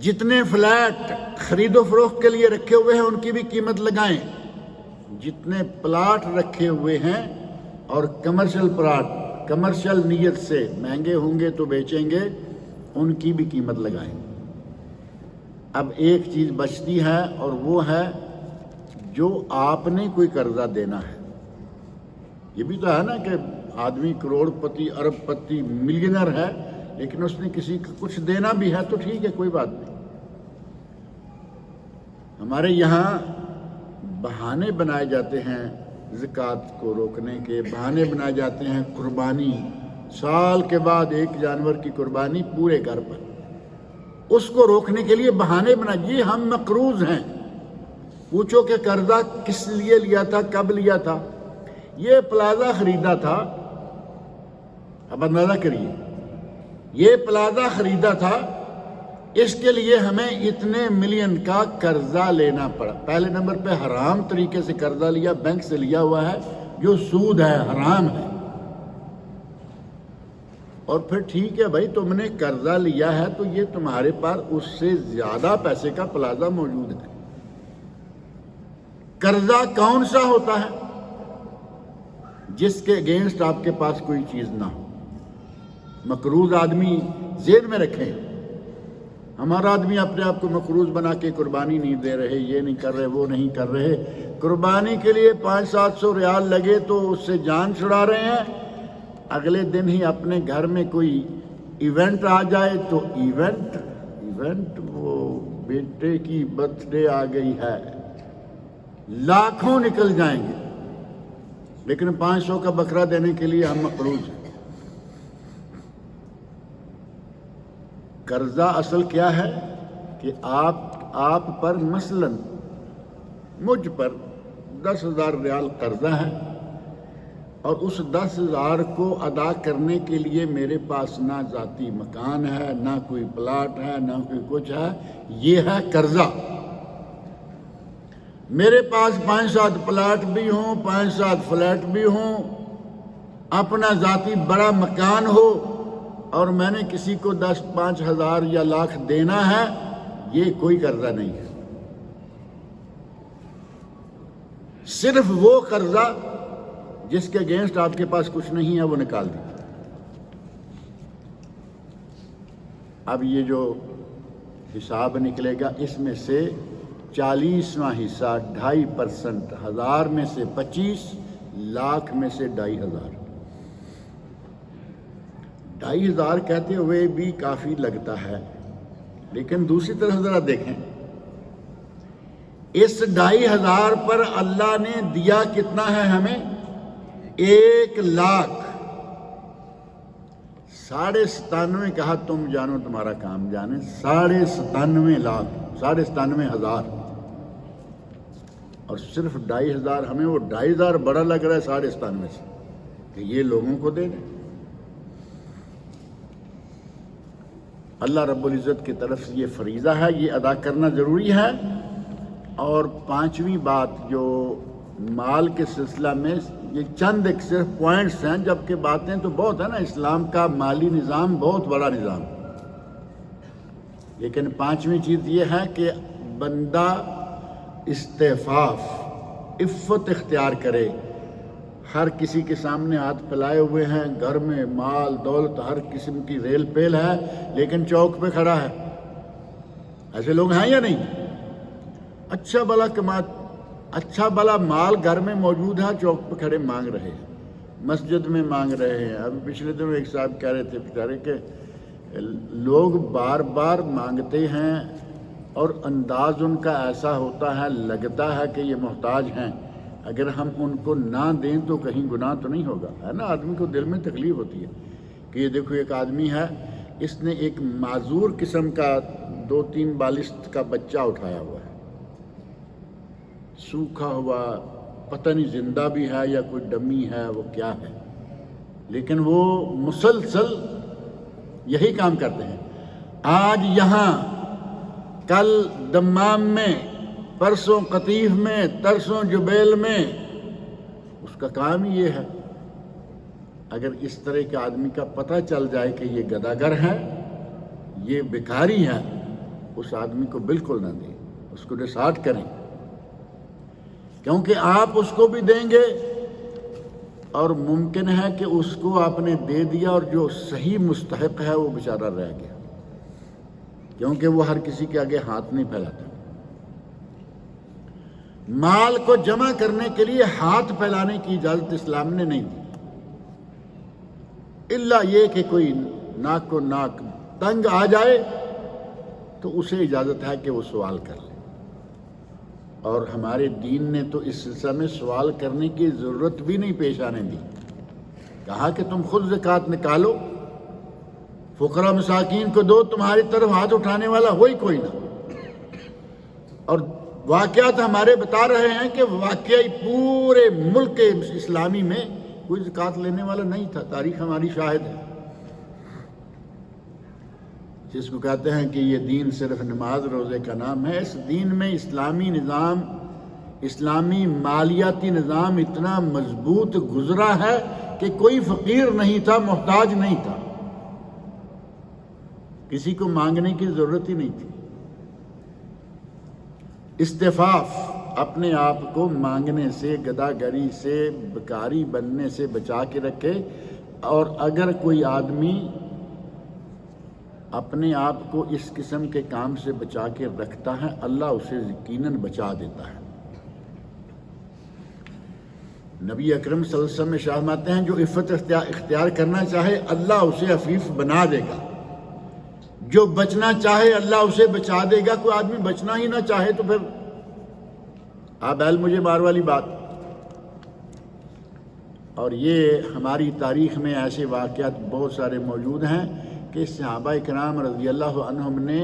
جتنے فلیٹ خرید و فروخت کے لیے رکھے ہوئے ہیں ان کی بھی قیمت لگائیں، جتنے پلاٹ رکھے ہوئے ہیں اور کمرشل پلاٹ کمرشل نیت سے مہنگے ہوں گے تو بیچیں گے، ان کی بھی قیمت لگائیں۔ اب ایک چیز بچتی ہے اور وہ ہے جو آپ نے کوئی قرضہ دینا ہے۔ یہ بھی تو ہے نا کہ آدمی کروڑ پتی، ارب پتی، ملینر ہے، لیکن اس نے کسی کو کچھ دینا بھی ہے تو ٹھیک ہے، کوئی بات نہیں۔ ہمارے یہاں بہانے بنائے جاتے ہیں زکوٰۃ کو روکنے کے، بہانے بنائے جاتے ہیں قربانی، سال کے بعد ایک جانور کی قربانی پورے گھر پر، اس کو روکنے کے لیے بہانے بنا۔ یہ ہم مقروض ہیں، پوچھو کہ قرضہ کس لیے لیا تھا، کب لیا تھا؟ یہ پلازا خریدا تھا، اب اندازہ کریے، یہ پلازا خریدا تھا، اس کے لیے ہمیں اتنے ملین کا قرضہ لینا پڑا۔ پہلے نمبر پہ حرام طریقے سے قرضہ لیا، بینک سے لیا ہوا ہے، جو سود ہے، حرام ہے۔ اور پھر ٹھیک ہے بھائی، تم نے قرضہ لیا ہے تو یہ تمہارے پاس اس سے زیادہ پیسے کا پلازا موجود ہے۔ قرضہ کون سا ہوتا ہے؟ جس کے اگینسٹ آپ کے پاس کوئی چیز نہ ہو۔ مقروض آدمی ذہن میں رکھیں، ہمارا آدمی اپنے آپ کو مقروض بنا کے قربانی نہیں دے رہے، یہ نہیں کر رہے، وہ نہیں کر رہے، قربانی کے لیے 500-700 ریال لگے تو اس سے جان چھڑا رہے ہیں، اگلے دن ہی اپنے گھر میں کوئی ایونٹ آ جائے تو ایونٹ وہ بیٹے کی برتھ ڈے آ گئی ہے، لاکھوں نکل جائیں گے، لیکن 500 کا بکرا دینے کے لیے ہم مقروض ہیں۔ قرضہ اصل کیا ہے کہ آپ پر مثلا مجھ پر 10,000 ریال قرضہ ہے، اور اس 10,000 کو ادا کرنے کے لیے میرے پاس نہ ذاتی مکان ہے، نہ کوئی پلاٹ ہے، نہ کوئی کچھ ہے، یہ ہے قرضہ۔ میرے پاس 5-7 پلاٹ بھی ہوں، 5-7 فلیٹ بھی ہوں، اپنا ذاتی بڑا مکان ہو، اور میں نے کسی کو 10-5,000 یا لاکھ دینا ہے، یہ کوئی قرضہ نہیں ہے۔ صرف وہ قرضہ جس کے اگینسٹ آپ کے پاس کچھ نہیں ہے وہ نکال دیں۔ اب یہ جو حساب نکلے گا اس میں سے 40واں حصہ 2.5%، 1000 میں سے 25، لاکھ میں سے 2,500۔ 2,500 کہتے ہوئے بھی کافی لگتا ہے، لیکن دوسری طرف ذرا دیکھیں، اس 2,500 پر اللہ نے دیا کتنا ہے ہمیں؟ 1,00,000۔ 97.5 کہا تم جانو تمہارا کام جانے، 97,500,000، 97,500، اور صرف 2,500 ہمیں، وہ 2,500 بڑا لگ رہا ہے 97.5 سے، کہ یہ لوگوں کو دے دیں۔ اللہ رب العزت کی طرف سے یہ فریضہ ہے، یہ ادا کرنا ضروری ہے۔ اور 5ویں بات جو مال کے سلسلہ میں، یہ چند ایک صرف پوائنٹس ہیں، جبکہ باتیں تو بہت ہیں نا، اسلام کا مالی نظام بہت بڑا نظام، لیکن 5ویں چیز یہ ہے کہ بندہ استعفاف، عفت اختیار کرے۔ ہر کسی کے سامنے ہاتھ پھیلائے ہوئے ہیں، گھر میں مال دولت ہر قسم کی ریل پیل ہے، لیکن چوک پہ کھڑا ہے۔ ایسے لوگ ہیں یا نہیں؟ اچھا بلا مال گھر میں موجود ہے، چوک پہ کھڑے مانگ رہے ہیں، مسجد میں مانگ رہے ہیں۔ ابھی پچھلے دنوں ایک صاحب کہہ رہے تھے بیچارے کہ لوگ بار بار مانگتے ہیں اور انداز ان کا ایسا ہوتا ہے، لگتا ہے کہ یہ محتاج ہیں، اگر ہم ان کو نہ دیں تو کہیں گناہ تو نہیں ہوگا، ہے نا؟ آدمی کو دل میں تکلیف ہوتی ہے کہ یہ دیکھو ایک آدمی ہے اس نے ایک معذور قسم کا 2-3 بالشت کا بچہ اٹھایا ہوا ہے، سوکھا ہوا، پتہ نہیں زندہ بھی ہے یا کوئی ڈمی ہے، وہ کیا ہے، لیکن وہ مسلسل یہی کام کرتے ہیں۔ آج یہاں، کل دمام میں، پرسوں قطیف میں، ترسوں جبیل میں، اس کا کام ہی یہ ہے۔ اگر اس طرح کے آدمی کا پتہ چل جائے کہ یہ گداگر ہے، یہ بیکاری ہے، اس آدمی کو بالکل نہ دیں، اس کو ڈسارٹ کریں، کیونکہ آپ اس کو بھی دیں گے اور ممکن ہے کہ اس کو آپ نے دے دیا اور جو صحیح مستحق ہے وہ بیچارہ رہ گیا، کیونکہ وہ ہر کسی کے آگے ہاتھ نہیں پھیلاتا۔ مال کو جمع کرنے کے لیے ہاتھ پھیلانے کی اجازت اسلام نے نہیں دی، الا یہ کہ کوئی ناک کو ناک تنگ آ جائے تو اسے اجازت ہے کہ وہ سوال کر لے، اور ہمارے دین نے تو اس سلسلے میں سوال کرنے کی ضرورت بھی نہیں پیش آنے دی۔ کہا کہ تم خود زکوٰۃ نکالو، فقراء مساکین کو دو، تمہاری طرف ہاتھ اٹھانے والا ہوئی کوئی نہ۔ اور واقعات ہمارے بتا رہے ہیں کہ واقعی پورے ملک اسلامی میں کوئی زکوٰۃ لینے والا نہیں تھا، تاریخ ہماری شاہد ہے۔ جس کو کہتے ہیں کہ یہ دین صرف نماز روزے کا نام ہے، اس دین میں اسلامی نظام، اسلامی مالیاتی نظام اتنا مضبوط گزرا ہے کہ کوئی فقیر نہیں تھا، محتاج نہیں تھا، کسی کو مانگنے کی ضرورت ہی نہیں تھی۔ استفاف، اپنے آپ کو مانگنے سے، گداگری سے، بیکاری بننے سے بچا کے رکھے، اور اگر کوئی آدمی اپنے آپ کو اس قسم کے کام سے بچا کے رکھتا ہے، اللہ اسے یقیناً بچا دیتا ہے۔ نبی اکرم صلی اللہ علیہ وسلم فرماتے ہیں جو عفت اختیار کرنا چاہے اللہ اسے عفیف بنا دے گا، جو بچنا چاہے اللہ اسے بچا دے گا۔ کوئی آدمی بچنا ہی نہ چاہے تو پھر آپ بیل مجھے مار والی بات۔ اور یہ ہماری تاریخ میں ایسے واقعات بہت سارے موجود ہیں کہ صحابہ کرام رضی اللہ عنہم نے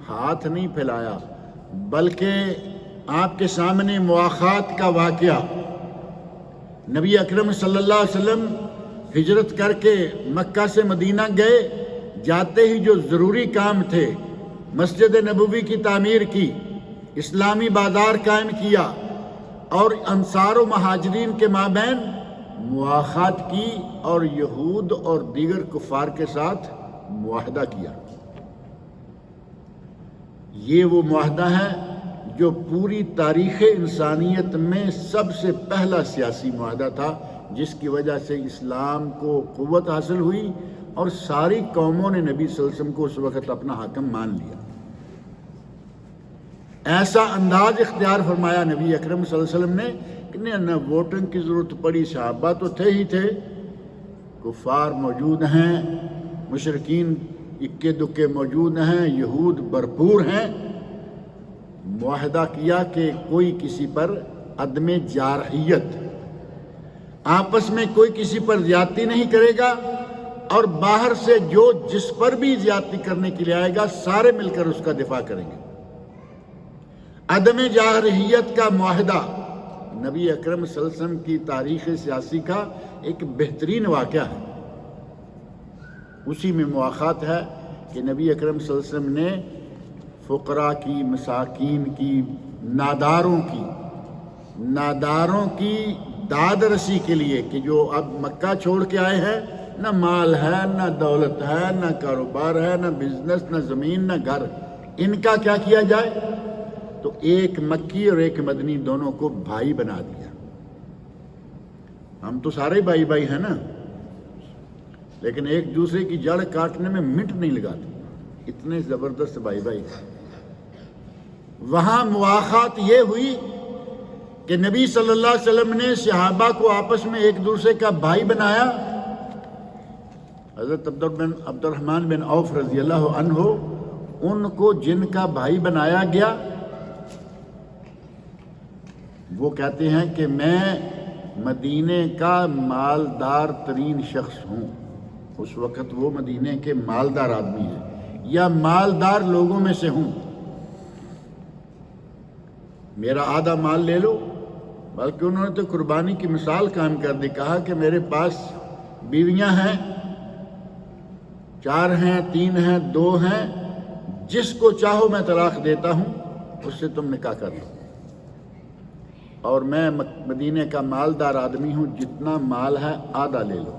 ہاتھ نہیں پھیلایا، بلکہ آپ کے سامنے مواخات کا واقعہ، نبی اکرم صلی اللہ علیہ وسلم ہجرت کر کے مکہ سے مدینہ گئے، جاتے ہی جو ضروری کام تھے، مسجد نبوی کی تعمیر کی، اسلامی بازار قائم کیا، اور انصار و مہاجرین کے مابین مواخات کی، اور یہود اور دیگر کفار کے ساتھ معاہدہ کیا۔ یہ وہ معاہدہ ہے جو پوری تاریخ انسانیت میں سب سے پہلا سیاسی معاہدہ تھا، جس کی وجہ سے اسلام کو قوت حاصل ہوئی اور ساری قوموں نے نبی صلی اللہ علیہ وسلم کو اس وقت اپنا حاکم مان لیا۔ ایسا انداز اختیار فرمایا نبی اکرم صلی اللہ علیہ وسلم نے کہ نہ ووٹنگ کی ضرورت پڑی، صحابہ تو تھے ہی تھے، کفار موجود ہیں، مشرکین اکے دکے موجود ہیں، یہود بھرپور ہیں۔ معاہدہ کیا کہ کوئی کسی پر عدم جارحیت، آپس میں کوئی کسی پر زیادتی نہیں کرے گا، اور باہر سے جو جس پر بھی زیادتی کرنے کے لیے آئے گا سارے مل کر اس کا دفاع کریں گے۔ عدم جارحیت کا معاہدہ نبی اکرم صلی اللہ علیہ وسلم کی تاریخ سیاسی کا ایک بہترین واقعہ ہے۔ اسی میں مواخات ہے کہ نبی اکرم صلی اللہ علیہ وسلم نے فقراء کی، مساکین کی، ناداروں کی داد رسی کے لیے کہ جو اب مکہ چھوڑ کے آئے ہیں، نہ مال ہے، نہ دولت ہے، نہ کاروبار ہے، نہ بزنس، نہ زمین، نہ گھر، ان کا کیا کیا جائے؟ تو ایک مکی اور ایک مدنی دونوں کو بھائی بنا دیا۔ ہم تو سارے بھائی بھائی ہیں نا، لیکن ایک دوسرے کی جڑ کاٹنے میں منٹ نہیں لگاتے، اتنے زبردست بھائی بھائی ہیں۔ وہاں مواخات یہ ہوئی کہ نبی صلی اللہ علیہ وسلم نے صحابہ کو آپس میں ایک دوسرے کا بھائی بنایا۔ حضرت عبد الرحمن بن عوف رضی اللہ عنہ، ان کو جن کا بھائی بنایا گیا، وہ کہتے ہیں کہ میں مدینے کا مالدار ترین شخص ہوں۔ اس وقت وہ مدینے کے مالدار آدمی ہیں یا مالدار لوگوں میں سے ہوں، میرا آدھا مال لے لو، بلکہ انہوں نے تو قربانی کی مثال قائم کر دی، کہا کہ میرے پاس بیویاں ہیں، 4 ہیں، 3 ہیں، 2 ہیں، جس کو چاہو میں طلاق دیتا ہوں، اس سے تم نکاح کر لو، اور میں مدینے کا مالدار آدمی ہوں، جتنا مال ہے آدھا لے لو۔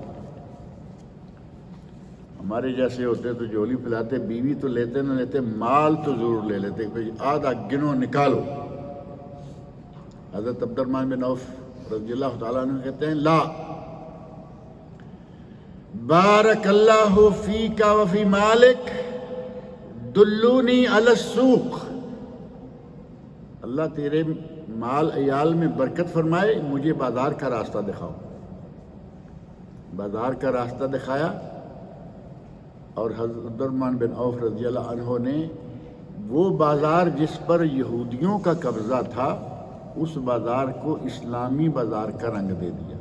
ہمارے جیسے ہوتے تو جھولی پھیلاتے، بیوی تو لیتے نہ لیتے، مال تو ضرور لے لیتے، آدھا گنو نکالو۔ حضرت عبد الرحمن بن عوف رضی اللہ تعالیٰ عنہ کہتے ہیں، لا بارک اللہ فیک وفی مالک دلونی علی السوق، اللہ تیرے مال عیال میں برکت فرمائے، مجھے بازار کا راستہ دکھاؤ۔ بازار کا راستہ دکھایا، اور حضرت عبد الرحمن بن عوف رضی اللہ عنہ نے وہ بازار جس پر یہودیوں کا قبضہ تھا، اس بازار کو اسلامی بازار کا رنگ دے دیا۔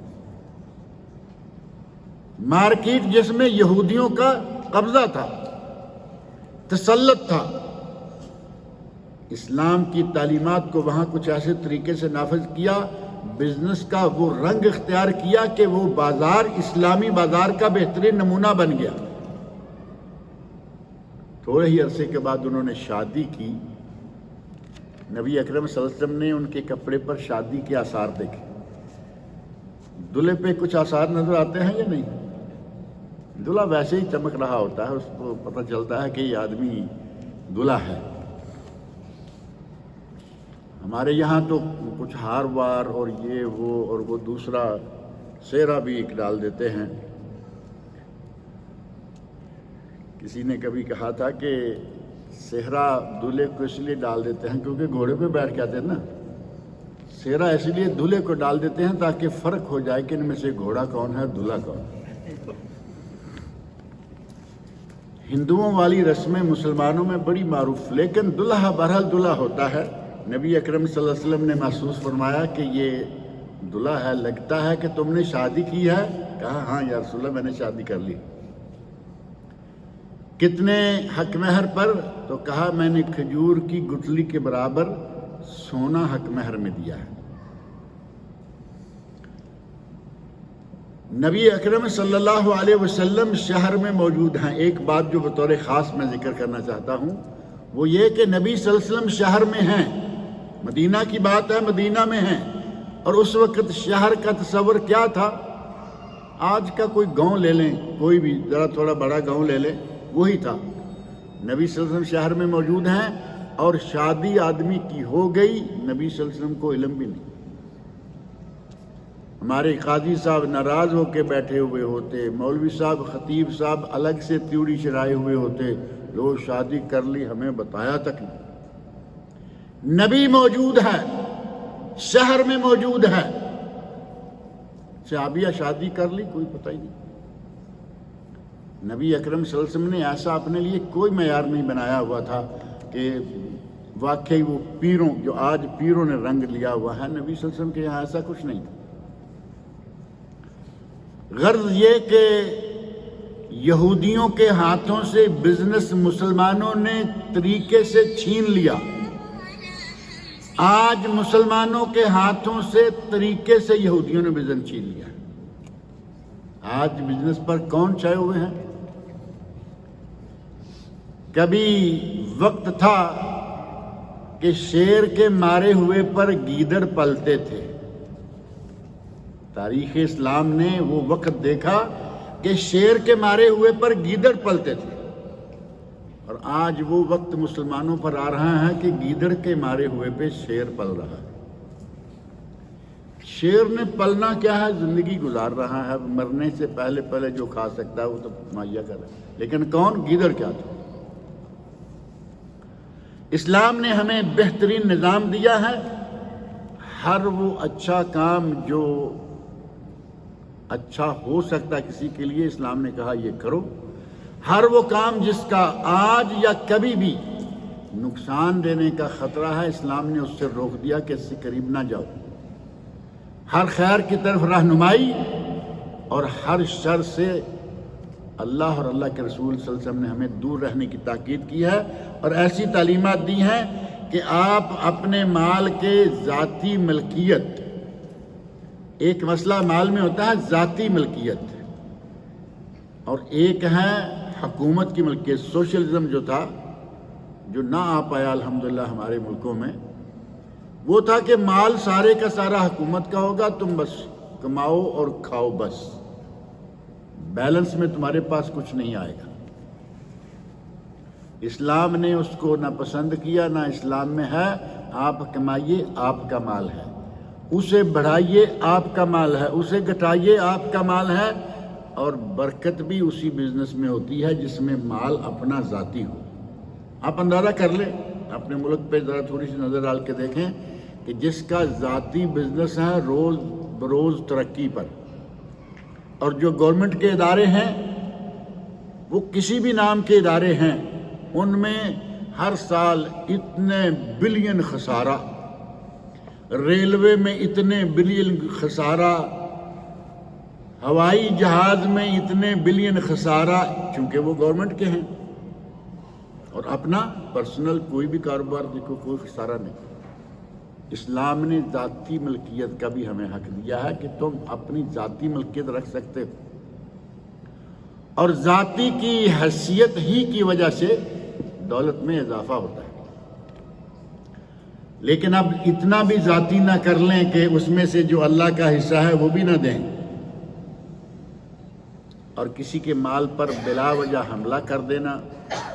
مارکیٹ جس میں یہودیوں کا قبضہ تھا، تسلط تھا، اسلام کی تعلیمات کو وہاں کچھ ایسے طریقے سے نافذ کیا، بزنس کا وہ رنگ اختیار کیا کہ وہ بازار اسلامی بازار کا بہترین نمونہ بن گیا۔ تھوڑے ہی عرصے کے بعد انہوں نے شادی کی، نبی اکرم صلی اللہ علیہ وسلم نے ان کے کپڑے پر شادی کے آثار دیکھے۔ دلہے پہ کچھ آثار نظر آتے ہیں یا نہیں؟ دلہا ویسے ہی چمک رہا ہوتا ہے، اس کو پتہ چلتا ہے کہ یہ آدمی دلہا ہے۔ ہمارے یہاں تو کچھ ہار وار اور یہ وہ اور وہ دوسرا سہرا بھی ایک ڈال دیتے ہیں۔ کسی نے کبھی کہا تھا کہ سہرا دولہے کو اس لیے ڈال دیتے ہیں کیونکہ گھوڑے پہ بیٹھ کے آتے ہیں نا، سہرا اس لیے دولہے کو ڈال دیتے ہیں تاکہ فرق ہو جائے کہ ان میں سے گھوڑا کون ہے، دولہا کون ہے۔ ہندوؤں والی رسمیں مسلمانوں میں بڑی معروف، لیکن دلہا بہرحال دلہا ہوتا ہے۔ نبی اکرم صلی اللہ علیہ وسلم نے محسوس فرمایا کہ یہ دلہا ہے، لگتا ہے کہ تم نے شادی کی ہے؟ کہا ہاں یا رسول اللہ، میں نے شادی کر لی۔ کتنے حق مہر پر؟ تو کہا میں نے کھجور کی گٹھلی کے برابر سونا حق مہر میں دیا ہے۔ نبی اکرم صلی اللہ علیہ وسلم شہر میں موجود ہیں۔ ایک بات جو بطور خاص میں ذکر کرنا چاہتا ہوں وہ یہ کہ نبی صلی اللہ علیہ وسلم شہر میں ہیں، مدینہ کی بات ہے، مدینہ میں ہیں، اور اس وقت شہر کا تصور کیا تھا؟ آج کا کوئی گاؤں لے لیں، کوئی بھی ذرا تھوڑا بڑا گاؤں لے لیں، وہی تھا۔ نبی صلی اللہ علیہ وسلم شہر میں موجود ہیں اور شادی آدمی کی ہو گئی، نبی صلی اللہ علیہ وسلم کو علم بھی نہیں۔ ہمارے قاضی صاحب ناراض ہو کے بیٹھے ہوئے ہوتے، مولوی صاحب خطیب صاحب الگ سے تیوڑی چرائے ہوئے ہوتے، لو شادی کر لی، ہمیں بتایا تک نہیں۔ نبی موجود ہے، شہر میں موجود ہے، صحابیہ شادی کر لی، کوئی پتہ ہی نہیں۔ نبی اکرم صلی اللہ علیہ وسلم نے ایسا اپنے لیے کوئی معیار نہیں بنایا ہوا تھا کہ واقعی وہ پیروں، جو آج پیروں نے رنگ لیا ہوا ہے، نبی صلی اللہ علیہ وسلم کے یہاں ایسا کچھ نہیں تھا۔ غرض یہ کہ یہودیوں کے ہاتھوں سے بزنس مسلمانوں نے طریقے سے چھین لیا، آج مسلمانوں کے ہاتھوں سے طریقے سے یہودیوں نے بزنس چھین لیا۔ آج بزنس پر کون چھائے ہوئے ہیں؟ کبھی وقت تھا کہ شیر کے مارے ہوئے پر گیدڑ پلتے تھے۔ تاریخ اسلام نے وہ وقت دیکھا کہ شیر کے مارے ہوئے پر گیدڑ پلتے تھے، اور آج وہ وقت مسلمانوں پر آ رہا ہے کہ گیدڑ کے مارے ہوئے پہ شیر پل رہا ہے۔ شیر نے پلنا کیا ہے؟ زندگی گزار رہا ہے، مرنے سے پہلے پہلے جو کھا سکتا ہے وہ تو مہیا کر رہا ہے، لیکن کون؟ گیدڑ کیا تھا؟ اسلام نے ہمیں بہترین نظام دیا ہے۔ ہر وہ اچھا کام جو اچھا ہو سکتا ہے کسی کے لیے، اسلام نے کہا یہ کرو۔ ہر وہ کام جس کا آج یا کبھی بھی نقصان دینے کا خطرہ ہے، اسلام نے اس سے روک دیا کہ اس سے قریب نہ جاؤ۔ ہر خیر کی طرف رہنمائی اور ہر شر سے اللہ اور اللہ کے رسول صلی اللہ علیہ وسلم نے ہمیں دور رہنے کی تاکید کی ہے، اور ایسی تعلیمات دی ہیں کہ آپ اپنے مال کے ذاتی ملکیت، ایک مسئلہ مال میں ہوتا ہے ذاتی ملکیت، اور ایک ہے حکومت کی ملکیت۔ سوشلزم جو تھا، جو نہ آ پایا الحمدللہ ہمارے ملکوں میں، وہ تھا کہ مال سارے کا سارا حکومت کا ہوگا، تم بس کماؤ اور کھاؤ، بس بیلنس میں تمہارے پاس کچھ نہیں آئے گا۔ اسلام نے اس کو نہ پسند کیا، نہ اسلام میں ہے آپ کمائیے آپ کا مال ہے، اسے بڑھائیے آپ کا مال ہے، اسے گھٹائیے آپ کا مال ہے، اور برکت بھی اسی بزنس میں ہوتی ہے جس میں مال اپنا ذاتی ہو۔ آپ اندازہ کر لیں، اپنے ملک پہ ذرا تھوڑی سی نظر ڈال کے دیکھیں کہ جس کا ذاتی بزنس ہے روز بروز ترقی پر، اور جو گورنمنٹ کے ادارے ہیں وہ کسی بھی نام کے ادارے ہیں، ان میں ہر سال اتنے بلین خسارہ، ریلوے میں اتنے بلین خسارہ، ہوائی جہاز میں اتنے بلین خسارہ، چونکہ وہ گورنمنٹ کے ہیں، اور اپنا پرسنل کوئی بھی کاروبار دیکھو کوئی خسارہ نہیں۔ اسلام نے ذاتی ملکیت کا بھی ہمیں حق دیا ہے کہ تم اپنی ذاتی ملکیت رکھ سکتے ہو، اور ذاتی کی حیثیت ہی کی وجہ سے دولت میں اضافہ ہوتا ہے۔ لیکن اب اتنا بھی ذاتی نہ کر لیں کہ اس میں سے جو اللہ کا حصہ ہے وہ بھی نہ دیں، اور کسی کے مال پر بلا وجہ حملہ کر دینا،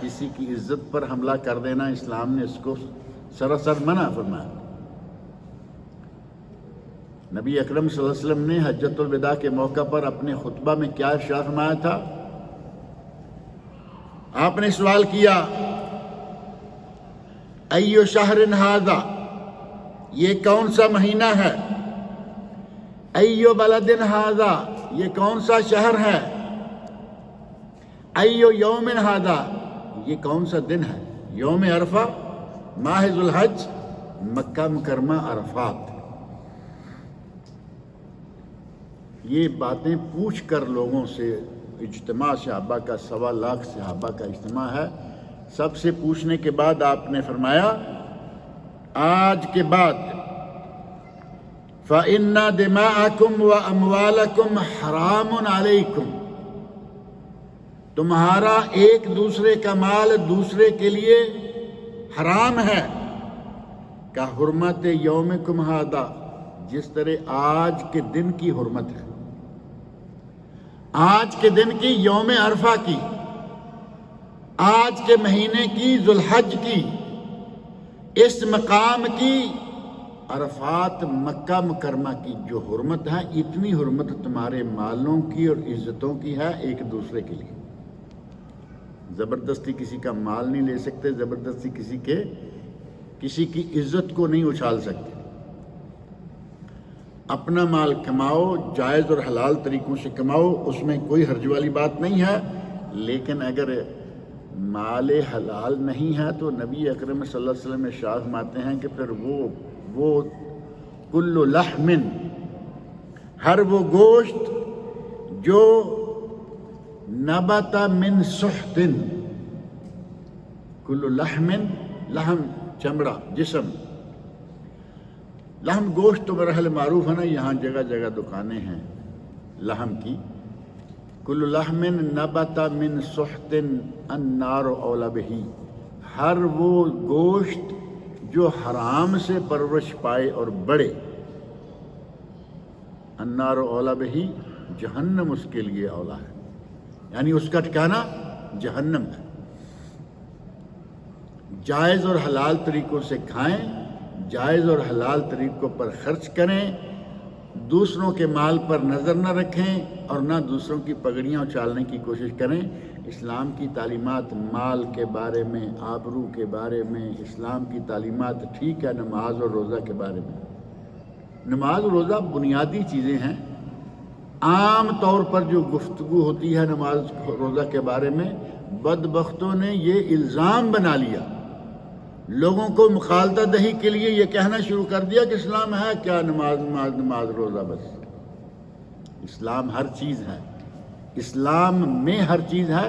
کسی کی عزت پر حملہ کر دینا، اسلام نے اس کو سراسر منع فرمایا۔ نبی اکرم صلی اللہ علیہ وسلم نے حجۃ الوداع کے موقع پر اپنے خطبہ میں کیا ارشاد فرمایا تھا؟ آپ نے سوال کیا، ایو شہر ھذا، یہ کون سا مہینہ ہے؟ ایو بلد ھذا، یہ کون سا شہر ہے؟ ایو یوم ھذا، یہ کون سا دن ہے؟ یوم عرفہ، ماہ ذو الحج، مکہ مکرمہ، عرفات۔ یہ باتیں پوچھ کر لوگوں سے، اجتماع صحابہ کا 1.25 لاکھ صحابہ کا اجتماع ہے، سب سے پوچھنے کے بعد آپ نے فرمایا آج کے بعد فَإِنَّ دِمَاءَكُمْ وَأَمْوَالَكُمْ حَرَامٌ عَلَيْكُمْ، تمہارا ایک دوسرے کا مال دوسرے کے لیے حرام ہے، کا حرمت یومکم ھذا، جس طرح آج کے دن کی حرمت ہے، آج کے دن کی، یوم عرفہ کی، آج کے مہینے کی، ذو الحج کی، اس مقام کی، عرفات مکہ مکرمہ کی جو حرمت ہے، اتنی حرمت تمہارے مالوں کی اور عزتوں کی ہے ایک دوسرے کے لیے۔ زبردستی کسی کا مال نہیں لے سکتے، زبردستی کسی کی عزت کو نہیں اچھال سکتے۔ اپنا مال کماؤ، جائز اور حلال طریقوں سے کماؤ، اس میں کوئی حرج والی بات نہیں ہے، لیکن اگر مال حلال نہیں ہے تو نبی اکرم صلی اللہ علیہ وسلم ارشاد فرماتے ہیں کہ پھر وہ کل لحم، ہر وہ گوشت جو نبت من سحت، کل لحم، لحم چمڑا، جسم، لحم گوشت تو برحل معروف ہے نا، یہاں جگہ جگہ دکانیں ہیں لحم کی۔ کل لحم نبت من سحت النار اولی بہ، ہر وہ گوشت جو حرام سے پرورش پائے اور بڑھے، النار اولی بہ، جہنم اس کے لیے اولا ہے، یعنی اس کا ٹھکانہ جہنم ہے۔ جائز اور حلال طریقوں سے کھائیں، جائز اور حلال طریقوں پر خرچ کریں، دوسروں کے مال پر نظر نہ رکھیں اور نہ دوسروں کی پگڑیاں اچھالنے کی کوشش کریں۔ اسلام کی تعلیمات مال کے بارے میں، آبرو کے بارے میں، اسلام کی تعلیمات ٹھیک ہے نماز اور روزہ کے بارے میں۔ نماز اور روزہ بنیادی چیزیں ہیں، عام طور پر جو گفتگو ہوتی ہے نماز روزہ کے بارے میں، بدبختوں نے یہ الزام بنا لیا، لوگوں کو مخالطہ دہی کے لیے یہ کہنا شروع کر دیا کہ اسلام ہے کیا، نماز روزہ بس۔ اسلام ہر چیز ہے، اسلام میں ہر چیز ہے.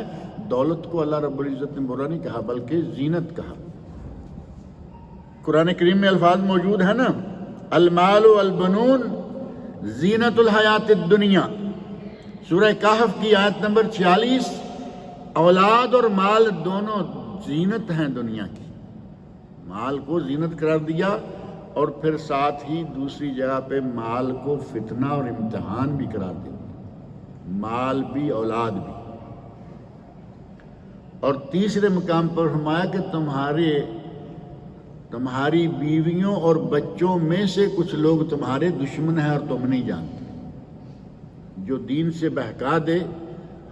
دولت کو اللہ رب العزت نے برا نہیں کہا بلکہ زینت کہا. قرآن کریم میں الفاظ موجود ہیں نا، المال والبنون زینت الحیات الدنیا. سورہ کہف کی آیت نمبر 46. اولاد اور مال دونوں زینت ہیں دنیا کی. مال کو زینت قرار دیا اور پھر ساتھ ہی دوسری جگہ پہ مال کو فتنہ اور امتحان بھی قرار دیا، مال بھی اولاد بھی. اور تیسرے مقام پر فرمایا کہ تمہاری بیویوں اور بچوں میں سے کچھ لوگ تمہارے دشمن ہیں اور تم نہیں جانتے. جو دین سے بہکا دے،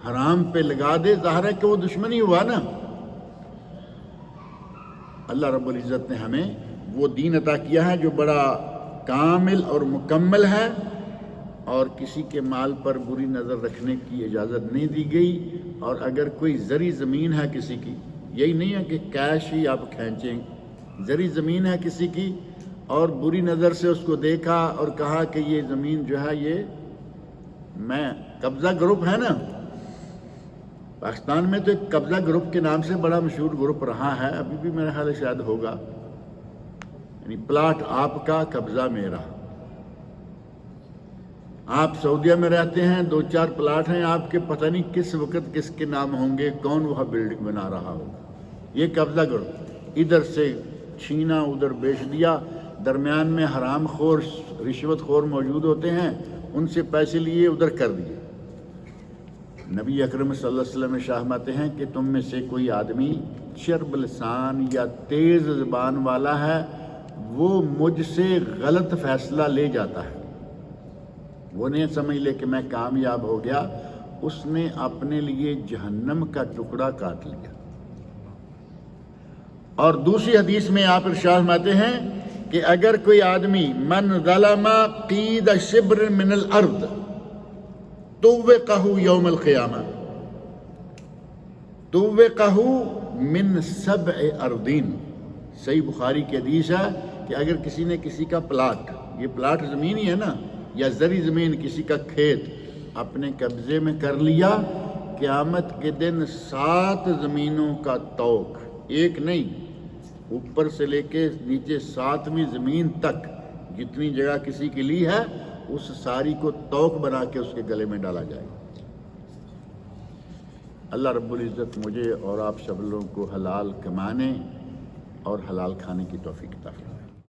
حرام پہ لگا دے، ظاہر ہے کہ وہ دشمن ہی ہوا نا. اللہ رب العزت نے ہمیں وہ دین عطا کیا ہے جو بڑا کامل اور مکمل ہے، اور کسی کے مال پر بری نظر رکھنے کی اجازت نہیں دی گئی. اور اگر کوئی زرعی زمین ہے کسی کی، یہی نہیں ہے کہ کیش ہی آپ کھینچیں، زرعی زمین ہے کسی کی اور بری نظر سے اس کو دیکھا اور کہا کہ یہ زمین جو ہے یہ میں قبضہ گروپ ہے نا. پاکستان میں تو ایک قبضہ گروپ کے نام سے بڑا مشہور گروپ رہا ہے، ابھی بھی میرا خیال شاید ہوگا. یعنی پلاٹ آپ کا، قبضہ میرا. آپ سعودیہ میں رہتے ہیں، 2-4 پلاٹ ہیں آپ کے، پتہ نہیں کس وقت کس کے نام ہوں گے، کون وہاں بلڈنگ بنا رہا ہوگا. یہ قبضہ گروپ ادھر سے چھینا ادھر بیچ دیا. درمیان میں حرام خور، رشوت خور موجود ہوتے ہیں، ان سے پیسے لیے ادھر کر دیے. نبی اکرم صلی اللہ علیہ وسلم فرماتے ہیں کہ تم میں سے کوئی آدمی چرب لسان یا تیز زبان والا ہے، وہ مجھ سے غلط فیصلہ لے جاتا ہے. وہ نہیں سمجھ لے کہ میں کامیاب ہو گیا، اس نے اپنے لیے جہنم کا ٹکڑا کاٹ لیا. اور دوسری حدیث میں آپ ارشاد فرماتے ہیں کہ اگر کوئی آدمی من ظلم قید شبر من الارض توقہ یوم القیامہ توقہ من 7 ارضین. صحیح بخاری کی حدیث ہے کہ اگر کسی نے کسی کا پلاٹ، یہ پلاٹ زمین ہی ہے نا، یا زرعی زمین، کسی کا کھیت اپنے قبضے میں کر لیا، قیامت کے دن 7 زمینوں کا توق، ایک نہیں، اوپر سے لے کے نیچے 7ویں زمین تک جتنی جگہ کسی کی لی ہے، اس ساری کو توق بنا کے اس کے گلے میں ڈالا جائے. اللہ رب العزت مجھے اور آپ سب لوگوں کو حلال کمانے اور حلال کھانے کی توفیق عطا فرمائے.